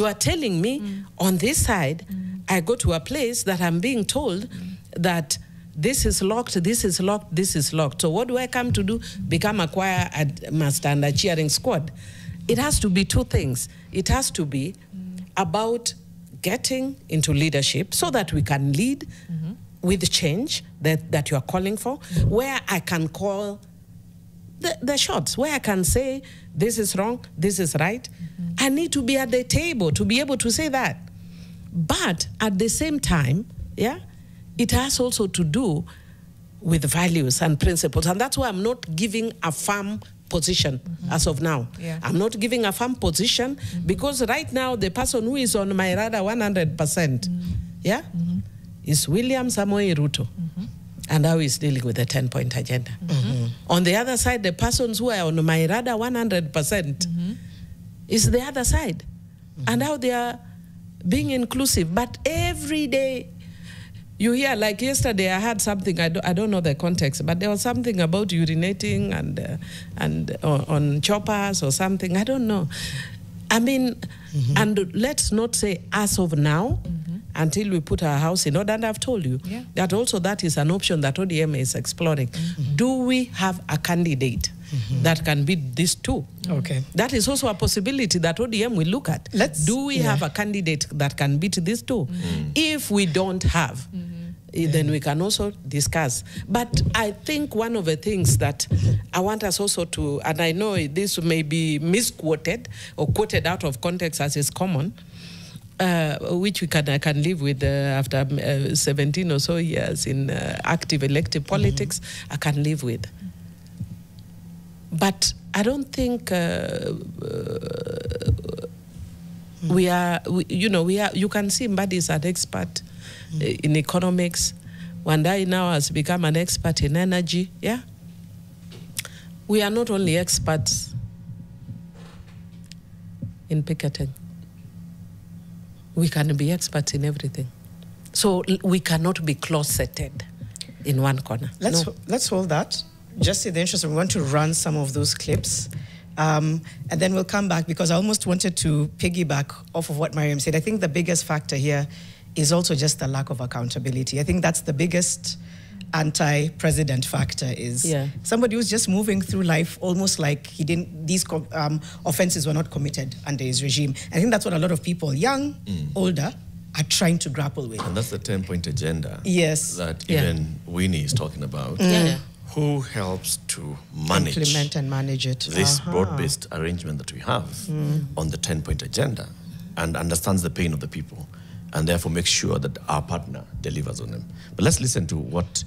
are telling me on this side, I go to a place that I'm being told that this is locked, this is locked, this is locked. So what do I come to do? Become a choir master and a cheering squad. It has to be two things. It has to be about getting into leadership so that we can lead with change that you are calling for, where I can call the shots, where I can say, this is wrong, this is right. I need to be at the table to be able to say that. But at the same time, it has also to do with values and principles. And that's why I'm not giving a firm position as of now. I'm not giving a firm position because right now the person who is on my radar 100%, is William Samoei Ruto. And how he's dealing with the 10-point agenda. On the other side, the persons who are on my radar 100% is the other side. And how they are being inclusive. But every day, you hear, like yesterday, I had something, I don't know the context, but there was something about urinating and on choppers or something, I don't know. I mean, and let's not say as of now, until we put our house in order, and I've told you that also that is an option that ODM is exploring. Do we have a candidate that can beat these two? Okay. That is also a possibility that ODM will look at. Do we have a candidate that can beat these two? If we don't have, then we can also discuss. But I think one of the things that I want us also to, and I know this may be misquoted or quoted out of context as is common, which I can live with after 17 or so years in active elective politics, I can live with. But I don't think you can see Mbadi is an expert in economics. Wandai now has become an expert in energy. We are not only experts in picketing. we can be experts in everything. So we cannot be closeted in one corner. Let's hold that. Just in the interest of, we want to run some of those clips. And then we'll come back, because I almost wanted to piggyback off of what Mariam said. I think the biggest factor here is also just the lack of accountability. I think that's the biggest anti-president factor, is somebody who's just moving through life almost like these offenses were not committed under his regime. I think that's what a lot of people, young, older, are trying to grapple with. And that's the 10-point agenda that Yeah. even Winnie is talking about. Who helps to implement and manage it. This broad-based arrangement that we have on the 10-point agenda, and understands the pain of the people, and therefore makes sure that our partner delivers on them. But let's listen to what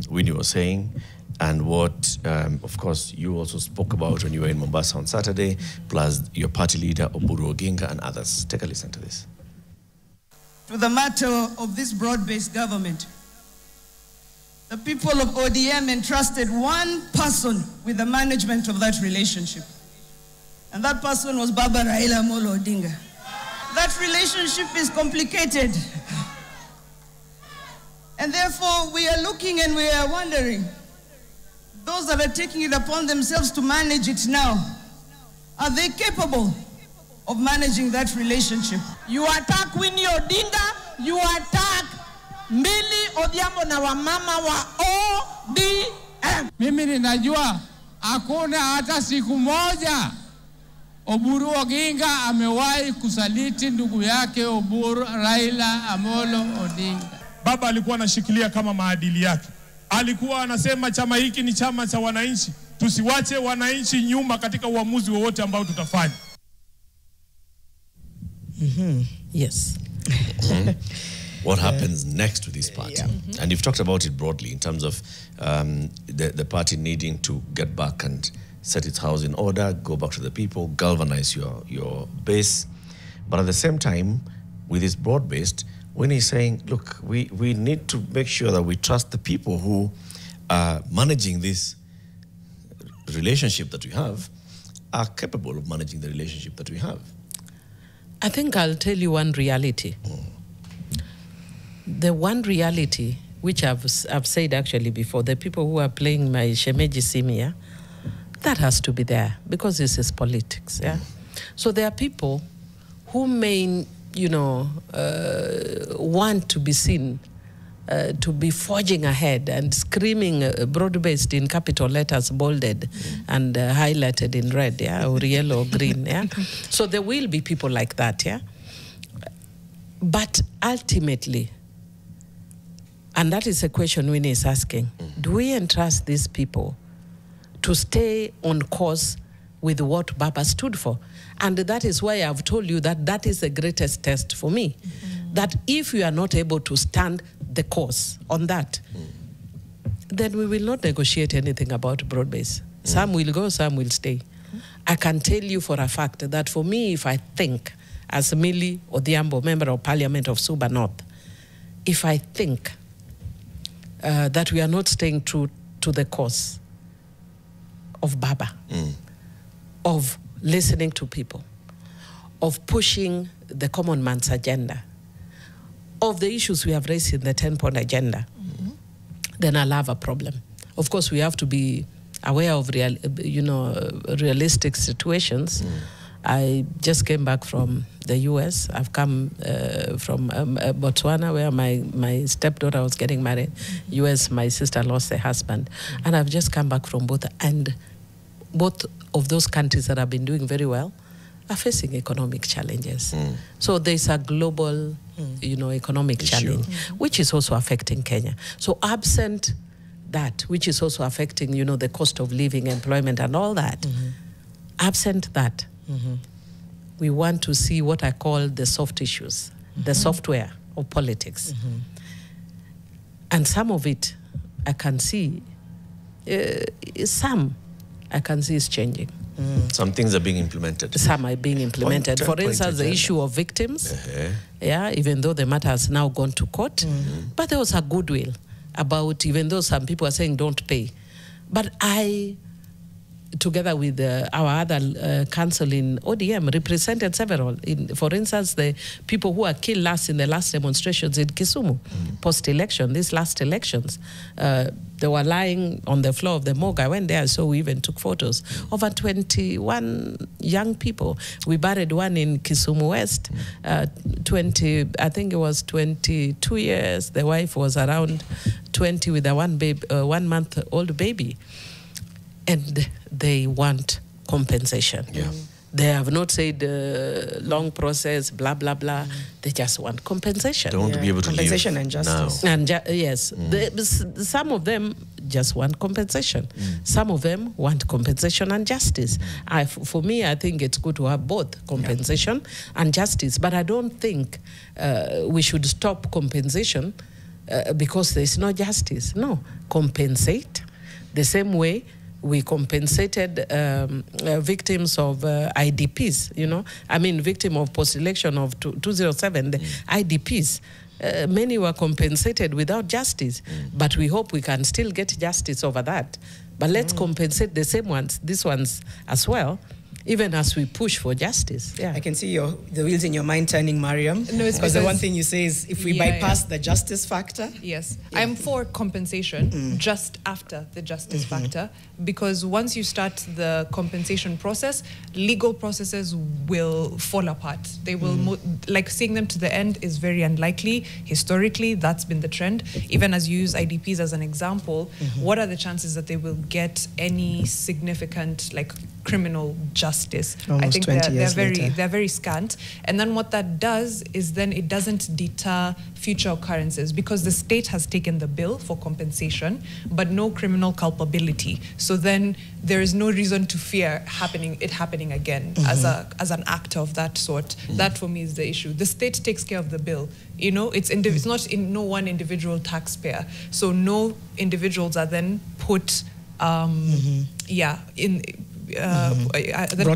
Winnie was saying, and what, of course, you also spoke about when you were in Mombasa on Saturday, plus your party leader, Oburu Oginga, and others. Take a listen to this. To the matter of this broad-based government, the people of ODM entrusted one person with the management of that relationship. And that person was Baba Raila Amolo Odinga. That relationship is complicated. And therefore, we are looking and we are wondering, those that are taking it upon themselves to manage it now, are they capable of managing that relationship? You attack Winnie Odinga, you attack Millie Odhiambo na wamama wa ODM. Mimi ninajua hakuna hata siku moja Oburu Oginga amewahi kusaliti ndugu yake Oburu Raila Amolo Odinga. Baba alikuwa anashikilia kama maadili yake. Alikuwa anasema chama hiki ni chama cha wananchi. Tusiwache wananchi nyuma katika uamuzi wowote ambao tutafanya. Yes. What happens next with this party? And you've talked about it broadly in terms of the party needing to get back and set its house in order, go back to the people, galvanize your base. But at the same time, with this broad-based, when he's saying, look, we need to make sure that we trust the people who are managing this relationship that we have, are capable of managing the relationship that we have. I think I'll tell you one reality. The one reality, which I've said actually before, the people who are playing my Shemeji Simia, that has to be there, because this is politics. So there are people who may, want to be seen, to be forging ahead and screaming broad-based in capital letters, bolded and highlighted in red, or yellow or green. So there will be people like that. But ultimately, and that is a question Winnie is asking, do we entrust these people to stay on course with what Baba stood for? And that is why I've told you that that is the greatest test for me. That if you are not able to stand the course on that, then we will not negotiate anything about broad-base. Some will go, some will stay. I can tell you for a fact that for me, if I think, as Millie Odhiambo, Member of Parliament of Suba North, if I think that we are not staying true to the course of Baba, of listening to people, of pushing the common man's agenda, of the issues we have raised in the 10-point agenda, then I'll have a problem. Of course, we have to be aware of realistic situations. I just came back from the US. I've come from Botswana, where my stepdaughter was getting married. US, my sister lost her husband. And I've just come back from both. And both of those countries that have been doing very well are facing economic challenges. So there's a global, economic challenge, which is also affecting Kenya. So absent that, which is also affecting, the cost of living, employment, and all that, absent that, we want to see what I call the soft issues, the software of politics. And some of it, I can see, some I can see is changing. Some things are being implemented. Some are being implemented. For instance, the issue of victims, even though the matter has now gone to court, but there was a goodwill about, even though some people are saying don't pay. But I together with our other council in ODM, represented several. For instance, the people who were killed last in the last demonstrations in Kisumu, post-election, these last elections, they were lying on the floor of the morgue. I went there, so we even took photos. Over 21 young people. We buried one in Kisumu West, I think it was 22 years. The wife was around 20 with a 1-month-old baby. And they want compensation. Yeah. They have not said long process, blah, blah, blah. They just want compensation. They want to be able to compensation and justice. now. And yes, some of them just want compensation. Some of them want compensation and justice. For me, I think it's good to have both compensation and justice. But I don't think we should stop compensation because there's no justice. No, compensate the same way we compensated victims of IDPs, you know. I mean, victim of post-election of 2007, the IDPs. Many were compensated without justice, but we hope we can still get justice over that. But let's compensate the same ones, these ones as well, even as we push for justice. Yeah. I can see the wheels in your mind turning, Mariam. No, it's because the one thing you say is if we bypass the justice factor. Yes. I'm for compensation just after the justice factor, because once you start the compensation process, legal processes will fall apart. They will, like seeing them to the end is very unlikely. Historically, that's been the trend. Even as you use IDPs as an example, what are the chances that they will get any significant, like, criminal justice? Almost I think 20 years later. they're very scant. And then what that does is then it doesn't deter future occurrences, because the state has taken the bill for compensation, but no criminal culpability. So then there is no reason to fear it happening again as an actor of that sort. That for me is the issue. The state takes care of the bill. You know, it's not in no one individual taxpayer. So no individuals are then put brought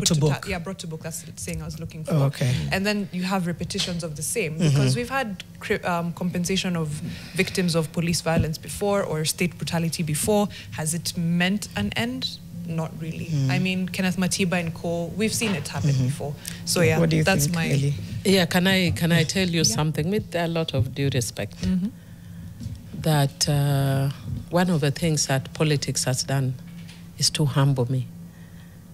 to book. Brought to book. That's the saying I was looking for. Oh, okay. And then you have repetitions of the same, because we've had compensation of victims of police violence before or state brutality before. Has it meant an end? Not really. I mean, Kenneth Matiba and co. We've seen it happen before. So yeah, what do you that's think, my. Millie? Yeah, can I tell you something with a lot of due respect? That one of the things that politics has done is to humble me.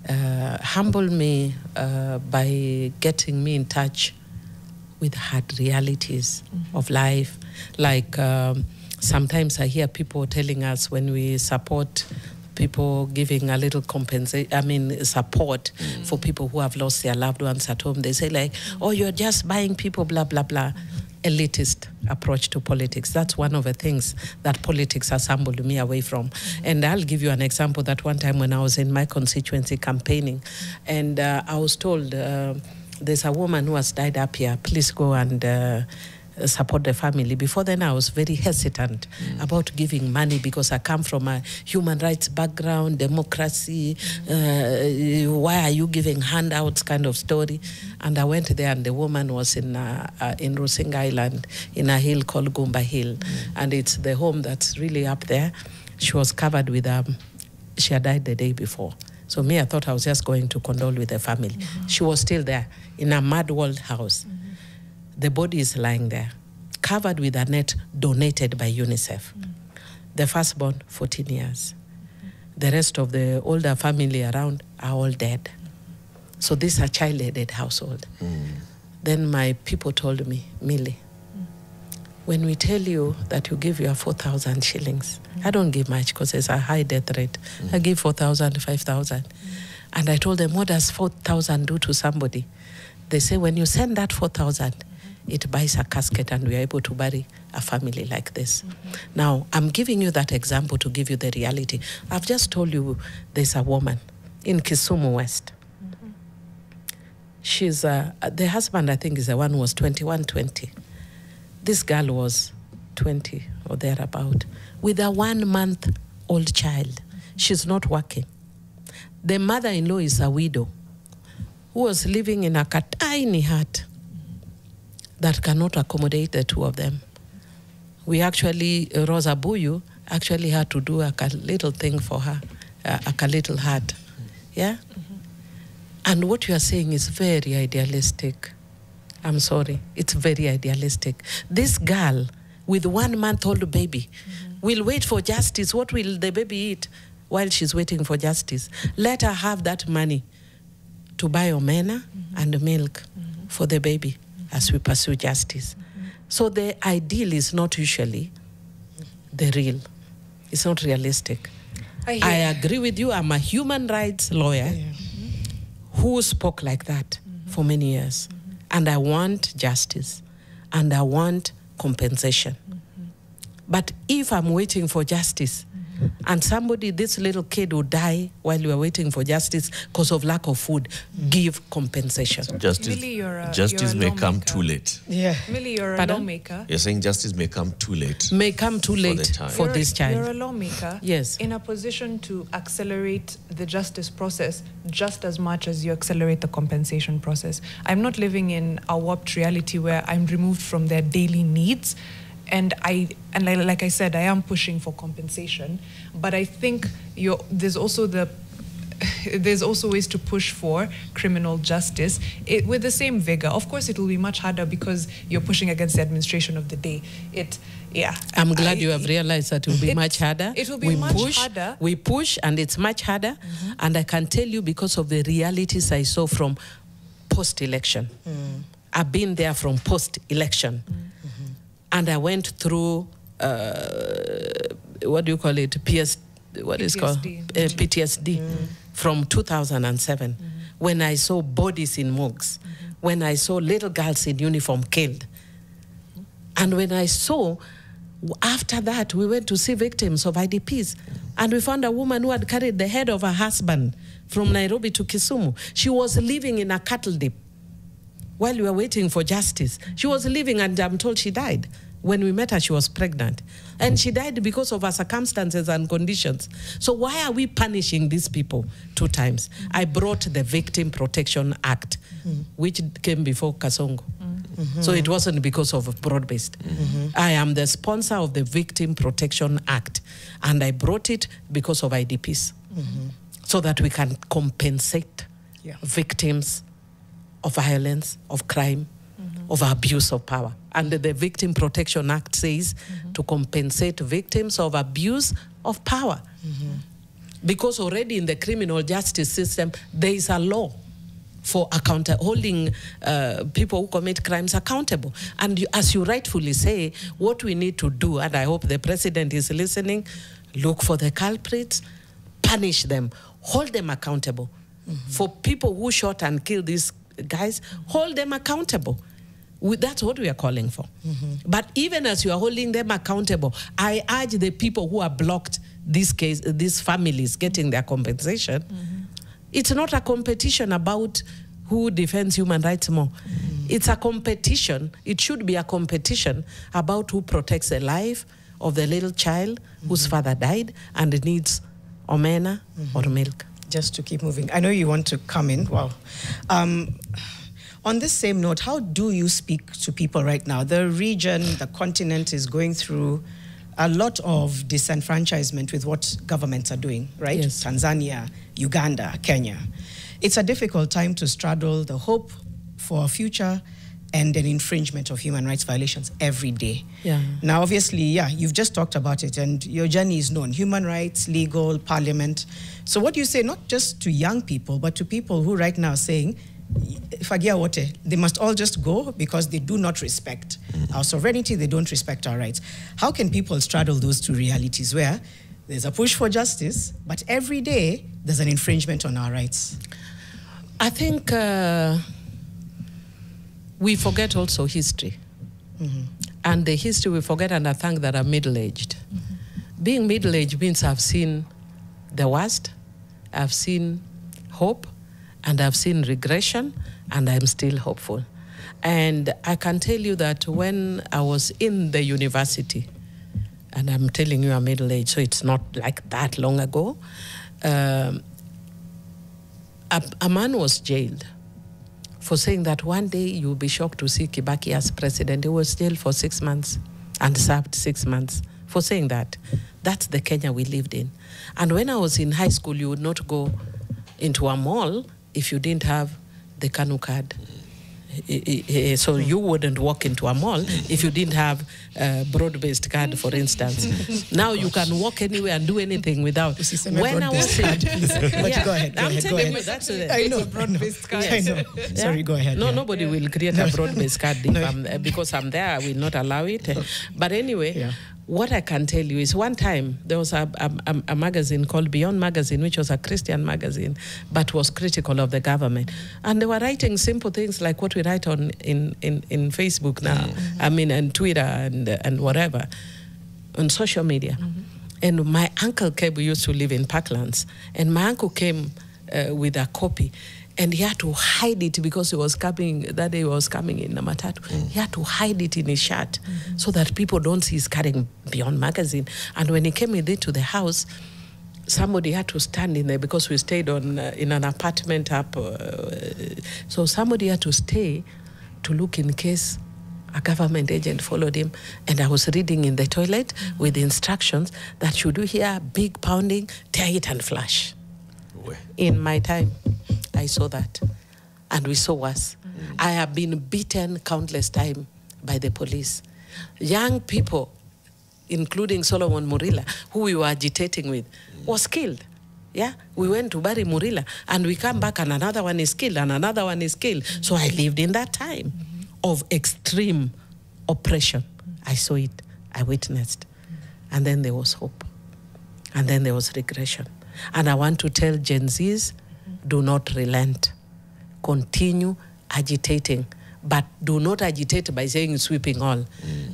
Humble me by getting me in touch with hard realities of life. Like sometimes I hear people telling us when we support people giving a little support for people who have lost their loved ones at home. They say like, oh, you're just buying people, blah, blah, blah. Elitist approach to politics. That's one of the things that politics has humbled me away from. And I'll give you an example that one time when I was in my constituency campaigning, and I was told, there's a woman who has died up here, please go and support the family. Before then, I was very hesitant about giving money because I come from a human rights background, democracy, why are you giving handouts kind of story. And I went there and the woman was in Rusing Island in a hill called Gumba Hill. And it's the home that's really up there. She was covered with, she had died the day before. So me, I thought I was just going to condole with the family. She was still there in a mud-walled house. The body is lying there, covered with a net donated by UNICEF. The firstborn, 14 years. The rest of the older family around are all dead. So this is a child-headed household. Then my people told me, Millie, when we tell you that you give your 4,000 shillings, I don't give much because there's a high death rate. I give 4,000, 5,000. And I told them, what does 4,000 do to somebody? They say, when you send that 4,000, it buys a casket and we are able to bury a family like this. Now, I'm giving you that example to give you the reality. I've just told you there's a woman in Kisumu West. She's, the husband, I think, is the one who was 21, 20. This girl was 20 or thereabout, with a 1-month-old child. She's not working. The mother-in-law is a widow who was living in a tiny hut that cannot accommodate the two of them. We actually, Rosa Buyu actually had to do a little thing for her, a little hut. Yeah? And what you are saying is very idealistic. I'm sorry. It's very idealistic. This girl with 1 month-old baby will wait for justice. What will the baby eat while she's waiting for justice? Let her have that money to buy omena and milk for the baby as we pursue justice. So the ideal is not usually the real. It's not realistic. I agree with you. I'm a human rights lawyer who spoke like that for many years. And I want justice. And I want compensation. But if I'm waiting for justice, and this little kid will die while you are waiting for justice because of lack of food, give compensation. Justice, justice may come too late. Yeah. Millie, you're a lawmaker. You're saying justice may come too late. May come too late for this child. You're a lawmaker. Yes. In a position to accelerate the justice process just as much as you accelerate the compensation process. I'm not living in a warped reality where I'm removed from their daily needs. And like I said, I am pushing for compensation, but I think there's also ways to push for criminal justice with the same vigor. Of course, it will be much harder because you're pushing against the administration of the day. I'm glad you have realized that it will be much harder. It will be much harder. We push, and it's much harder. And I can tell you because of the realities I saw from post-election. I've been there from post-election. And I went through, what do you call it? PTSD from 2007, when I saw bodies in morgues, when I saw little girls in uniform killed. And when I saw, after that, we went to see victims of IDPs. And we found a woman who had carried the head of her husband from Nairobi to Kisumu. She was living in a cattle dip while we were waiting for justice. She was living, and I'm told she died. When we met her, she was pregnant. And she died because of her circumstances and conditions. So why are we punishing these people 2 times? I brought the Victim Protection Act, which came before Kasongo. So it wasn't because of broad-based. I am the sponsor of the Victim Protection Act. And I brought it because of IDPs. So that we can compensate victims of violence, of crime, of abuse of power. And the Victim Protection Act says to compensate victims of abuse of power. Because already in the criminal justice system, there is a law for holding people who commit crimes accountable. And as you rightfully say, what we need to do, and I hope the president is listening, look for the culprits, punish them, hold them accountable. For people who shot and killed these guys, hold them accountable. That's what we are calling for. But even as you are holding them accountable, I urge the people who are blocked these families getting their compensation. It's not a competition about who defends human rights more. It's a competition. It should be a competition about who protects the life of the little child whose father died and needs omena or milk. Just to keep moving. I know you want to come in. Wow. On this same note, how do you speak to people right now? The region, the continent is going through a lot of disenfranchisement with what governments are doing, right? Yes. Tanzania, Uganda, Kenya. It's a difficult time to straddle the hope for a future and an infringement of human rights violations every day. Now, obviously, you've just talked about it, and your journey is known. Human rights, legal, parliament. So what do you say, not just to young people, but to people who right now are saying, they must all just go because they do not respect our sovereignty, they don't respect our rights. How can people straddle those 2 realities where there's a push for justice, but every day there's an infringement on our rights? I think we forget also history. And the history we forget, and I think that I'm middle-aged. Being middle-aged means I've seen the worst, I've seen hope, and I've seen regression, and I'm still hopeful. And I can tell you that when I was in the university, and I'm telling you I'm middle-aged, so it's not like that long ago, a man was jailed for saying that one day you'll be shocked to see Kibaki as president. He was jailed for 6 months and served 6 months for saying that. That's the Kenya we lived in. And when I was in high school, you would not go into a mall if you didn't have the KANU card. So you wouldn't walk into a mall if you didn't have a broad-based card, for instance. Now you can walk anywhere and do anything without. When I was card, but go ahead. I'm telling you, that's I know. a broad-based card. I know. Sorry, go ahead. No, nobody will create a broad-based card because I'm there. I will not allow it. But anyway, what I can tell you is one time there was a magazine called Beyond Magazine, which was a Christian magazine, but was critical of the government. And they were writing simple things like what we write on in Facebook now, I mean, and Twitter and whatever, on social media. And my uncle Kebu used to live in Parklands, and my uncle came with a copy. And he had to hide it because he was coming, that day he was coming in Namatatu. He had to hide it in his shirt so that people don't see he's carrying Beyond Magazine. And when he came with it to the house, somebody had to stand in there because we stayed in an apartment up. So somebody had to stay to look in case a government agent followed him. And I was reading in the toilet with instructions that should you hear big pounding, tear it and flush. In my time, I saw that, and we saw worse. I have been beaten countless times by the police. Young people, including Solomon Murila, who we were agitating with, was killed. Yeah, we went to bury Murila, and we come back, and another one is killed, and another one is killed. So I lived in that time of extreme oppression. I saw it, I witnessed, and then there was hope, and then there was regression. And I want to tell Gen Zs, do not relent. Continue agitating, but do not agitate by saying sweeping all.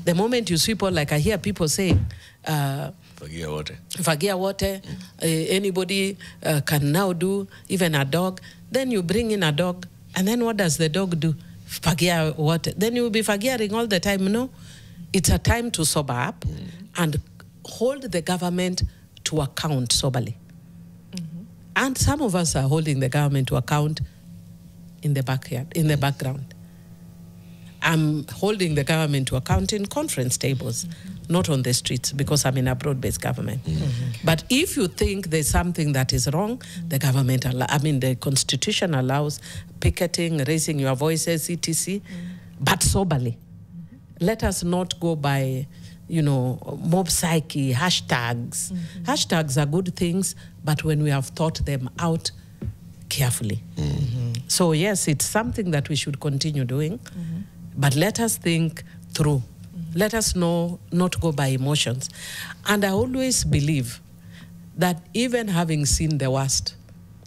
The moment you sweep all, like I hear people saying, Fagia water, anybody can now do, even a dog. Then you bring in a dog, and then what does the dog do? Fagia water. Then you will be fagiaring all the time. No, it's a time to sober up and hold the government to account soberly. And some of us are holding the government to account in the backyard, in the background. I'm holding the government to account in conference tables, not on the streets, because I'm in a broad-based government. But if you think there's something that is wrong, the government, the Constitution allows picketing, raising your voices, etc., but soberly. Let us not go by, mob psyche, hashtags. Hashtags are good things, but when we have thought them out carefully. So yes, it's something that we should continue doing, but let us think through. Let us not go by emotions. And I always believe that even having seen the worst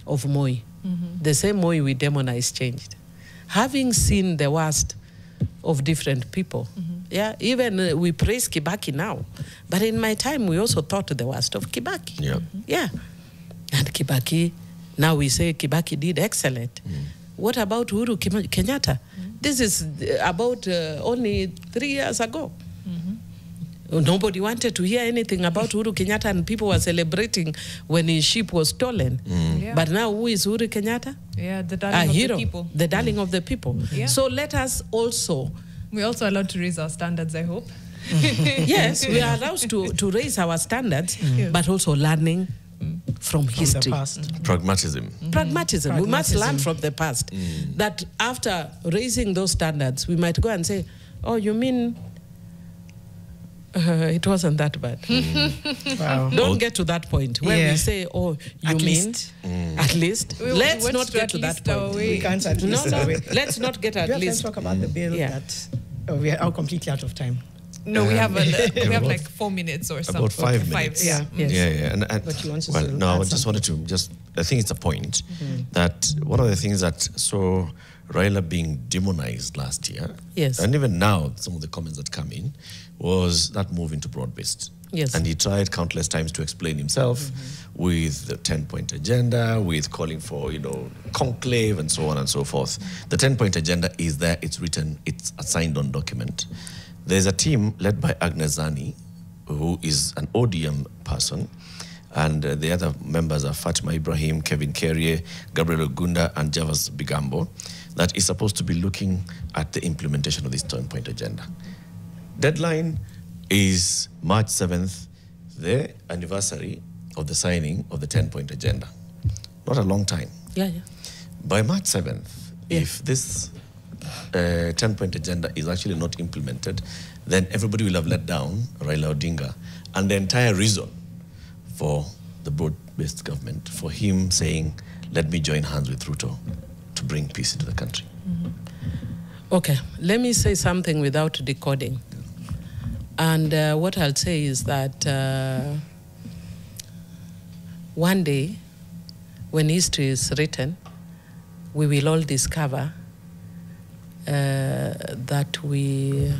of Moi, the same Moi we demonize changed. Having seen the worst of different people, even we praise Kibaki now, but in my time we also thought the worst of Kibaki. And Kibaki, now we say Kibaki did excellent. What about Uhuru Kenyatta? This is about only 3 years ago. Nobody wanted to hear anything about Uhuru Kenyatta, and people were celebrating when his ship was stolen. But now who is Uhuru Kenyatta? The darling of the people. The darling of the people. So let us also... We're also allowed to raise our standards, I hope. Yes, we are allowed to raise our standards, but also learning from history. The past. Pragmatism. Pragmatism. We must learn from the past. That after raising those standards, we might go and say, oh, you mean it wasn't that bad. Wow. Don't get to that point where we say, oh, you at mean least. At least. Let's not get to that point. We can't at least. Let's not get at least. Let's talk about the bill that we are completely out of time. No, we have like 4 minutes or something. About 5 minutes. Yeah. And but you want to I just wanted to I think it's a point that one of the things that saw Raila being demonized last year, and even now some of the comments that come in, was that move into broad-based. And he tried countless times to explain himself with the 10-point agenda, with calling for, conclave and so on and so forth. The 10-point agenda is there, it's written, it's a signed-on document. There's a team led by Agnes Zani, who is an ODM person, and the other members are Fatima Ibrahim, Kevin Kerrie, Gabriel Ogunda, and Javas Bigambo, that is supposed to be looking at the implementation of this 10-point agenda. Deadline is March 7th, the anniversary of the signing of the 10-point agenda. Not a long time. Yeah, yeah. By March 7th, if this 10-point agenda is actually not implemented, then everybody will have let down Raila Odinga. And the entire reason for the broad-based government, for him saying, let me join hands with Ruto to bring peace into the country. Okay, let me say something without decoding. And what I'll say is that one day, when history is written, we will all discover that we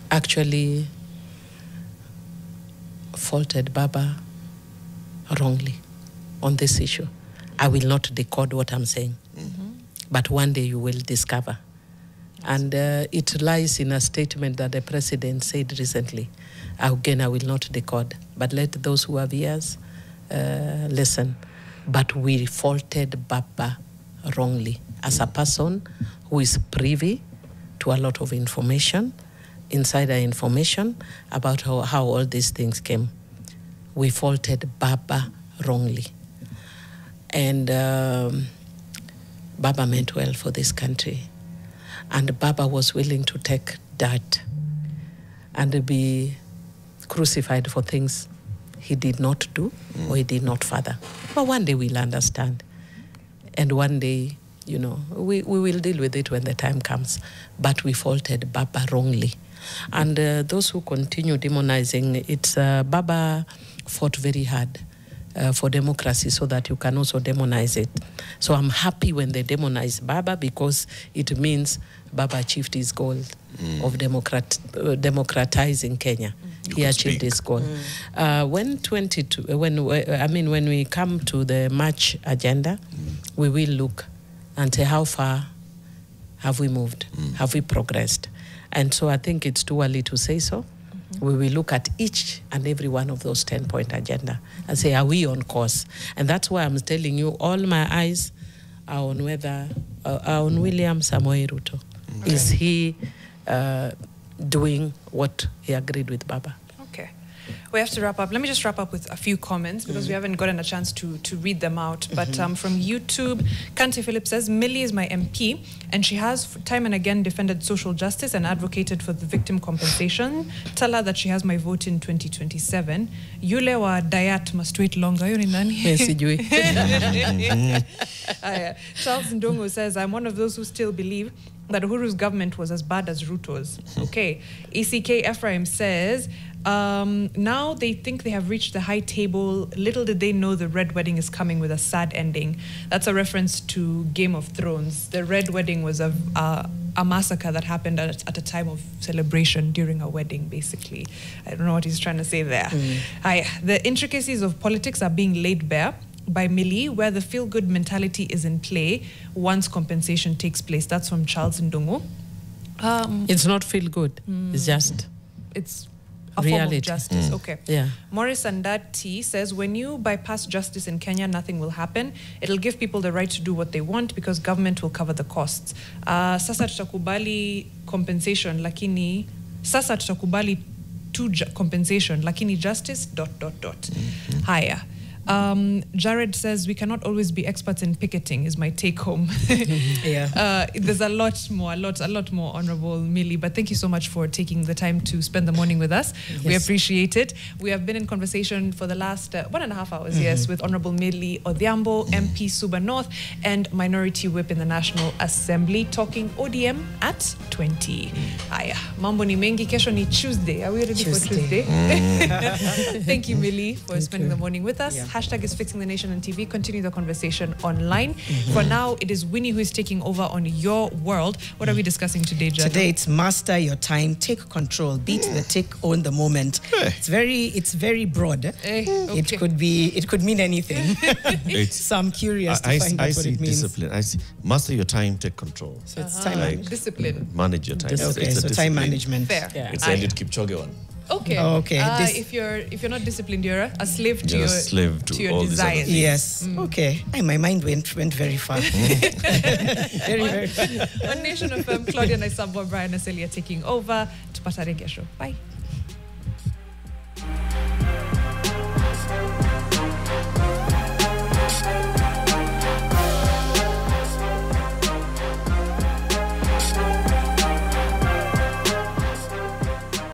actually faulted Baba wrongly on this issue. I will not decode what I'm saying, but one day you will discover. And it lies in a statement that the president said recently. Again, I will not decode, but let those who have ears listen. But we faulted Baba wrongly as a person who is privy to a lot of information, insider information about how all these things came. We faulted Baba wrongly. And Baba meant well for this country. And Baba was willing to take dirt and be crucified for things he did not do or he did not father. But one day we'll understand. And one day, you know, we will deal with it when the time comes. But we faulted Baba wrongly. And those who continue demonizing, it's Baba fought very hard for democracy so that you can also demonize it. So I'm happy when they demonize Baba because it means Baba achieved his goal of democratizing Kenya. He achieved his goal. When we come to the March agenda, we will look and say how far have we moved, have we progressed? And so I think it's too early to say so. We will look at each and every one of those 10-point agenda and say, are we on course? And that's why I'm telling you, all my eyes are on William Samoei Ruto. Okay. Is he doing what he agreed with Baba? Okay. We have to wrap up. Let me just wrap up with a few comments because we haven't gotten a chance to read them out. But from YouTube, Kante Philip says, Millie is my MP and she has time and again defended social justice and advocated for the victim compensation. Tell her that she has my vote in 2027. Yule wa Dayat must wait longer. Yoni nani? Charles Ndongo says, I'm one of those who still believe that Uhuru's government was as bad as Ruto's. Okay. ECK Ephraim says, now they think they have reached the high table. Little did they know the Red Wedding is coming with a sad ending. That's a reference to Game of Thrones. The Red Wedding was a massacre that happened at a time of celebration during a wedding, basically. I don't know what he's trying to say there. The intricacies of politics are being laid bare by Millie, where the feel-good mentality is in play once compensation takes place. That's from Charles Ndungu. It's not feel-good. It's just... It's a reality. Form of justice. Okay. Yeah. Morris Andati says, when you bypass justice in Kenya, nothing will happen. It'll give people the right to do what they want because government will cover the costs. Sasa tutakubali compensation, lakini... Sasa tutakubali to compensation, lakini justice... ... Higher. Jared says, we cannot always be experts in picketing is my take home. There's a lot more, Honorable Millie, but thank you so much for taking the time to spend the morning with us. Yes. We appreciate it. We have been in conversation for the last 1.5 hours, yes, with Honorable Millie Odhiambo, MP Suba North, and Minority Whip in the National Assembly, talking ODM at 20. Aya, mambo ni mengi, kesho ni Tuesday. Are we ready for Tuesday? Thank you, Millie, for spending the morning with us. Yeah. Hashtag is Fixing the Nation on TV. Continue the conversation online. For now, it is Winnie who is taking over on Your World. What are we discussing today, Jana? Today, it's master your time, take control, beat the tick, own the moment. It's very broad. Okay. It could mean anything. So I'm curious to find out what it means. Discipline. I see. Master your time, take control. So it's time management. Discipline. Manage your time. Okay, so time management. Fair. Yeah. It's Eliud Kipchoge one. Okay. If you're not disciplined, you're a slave to your desires. Yes. Okay. My mind went very far. very far. On Nation FM, Claudia Naisabo, Brian Aselia taking over. Tupatane kesho. Bye.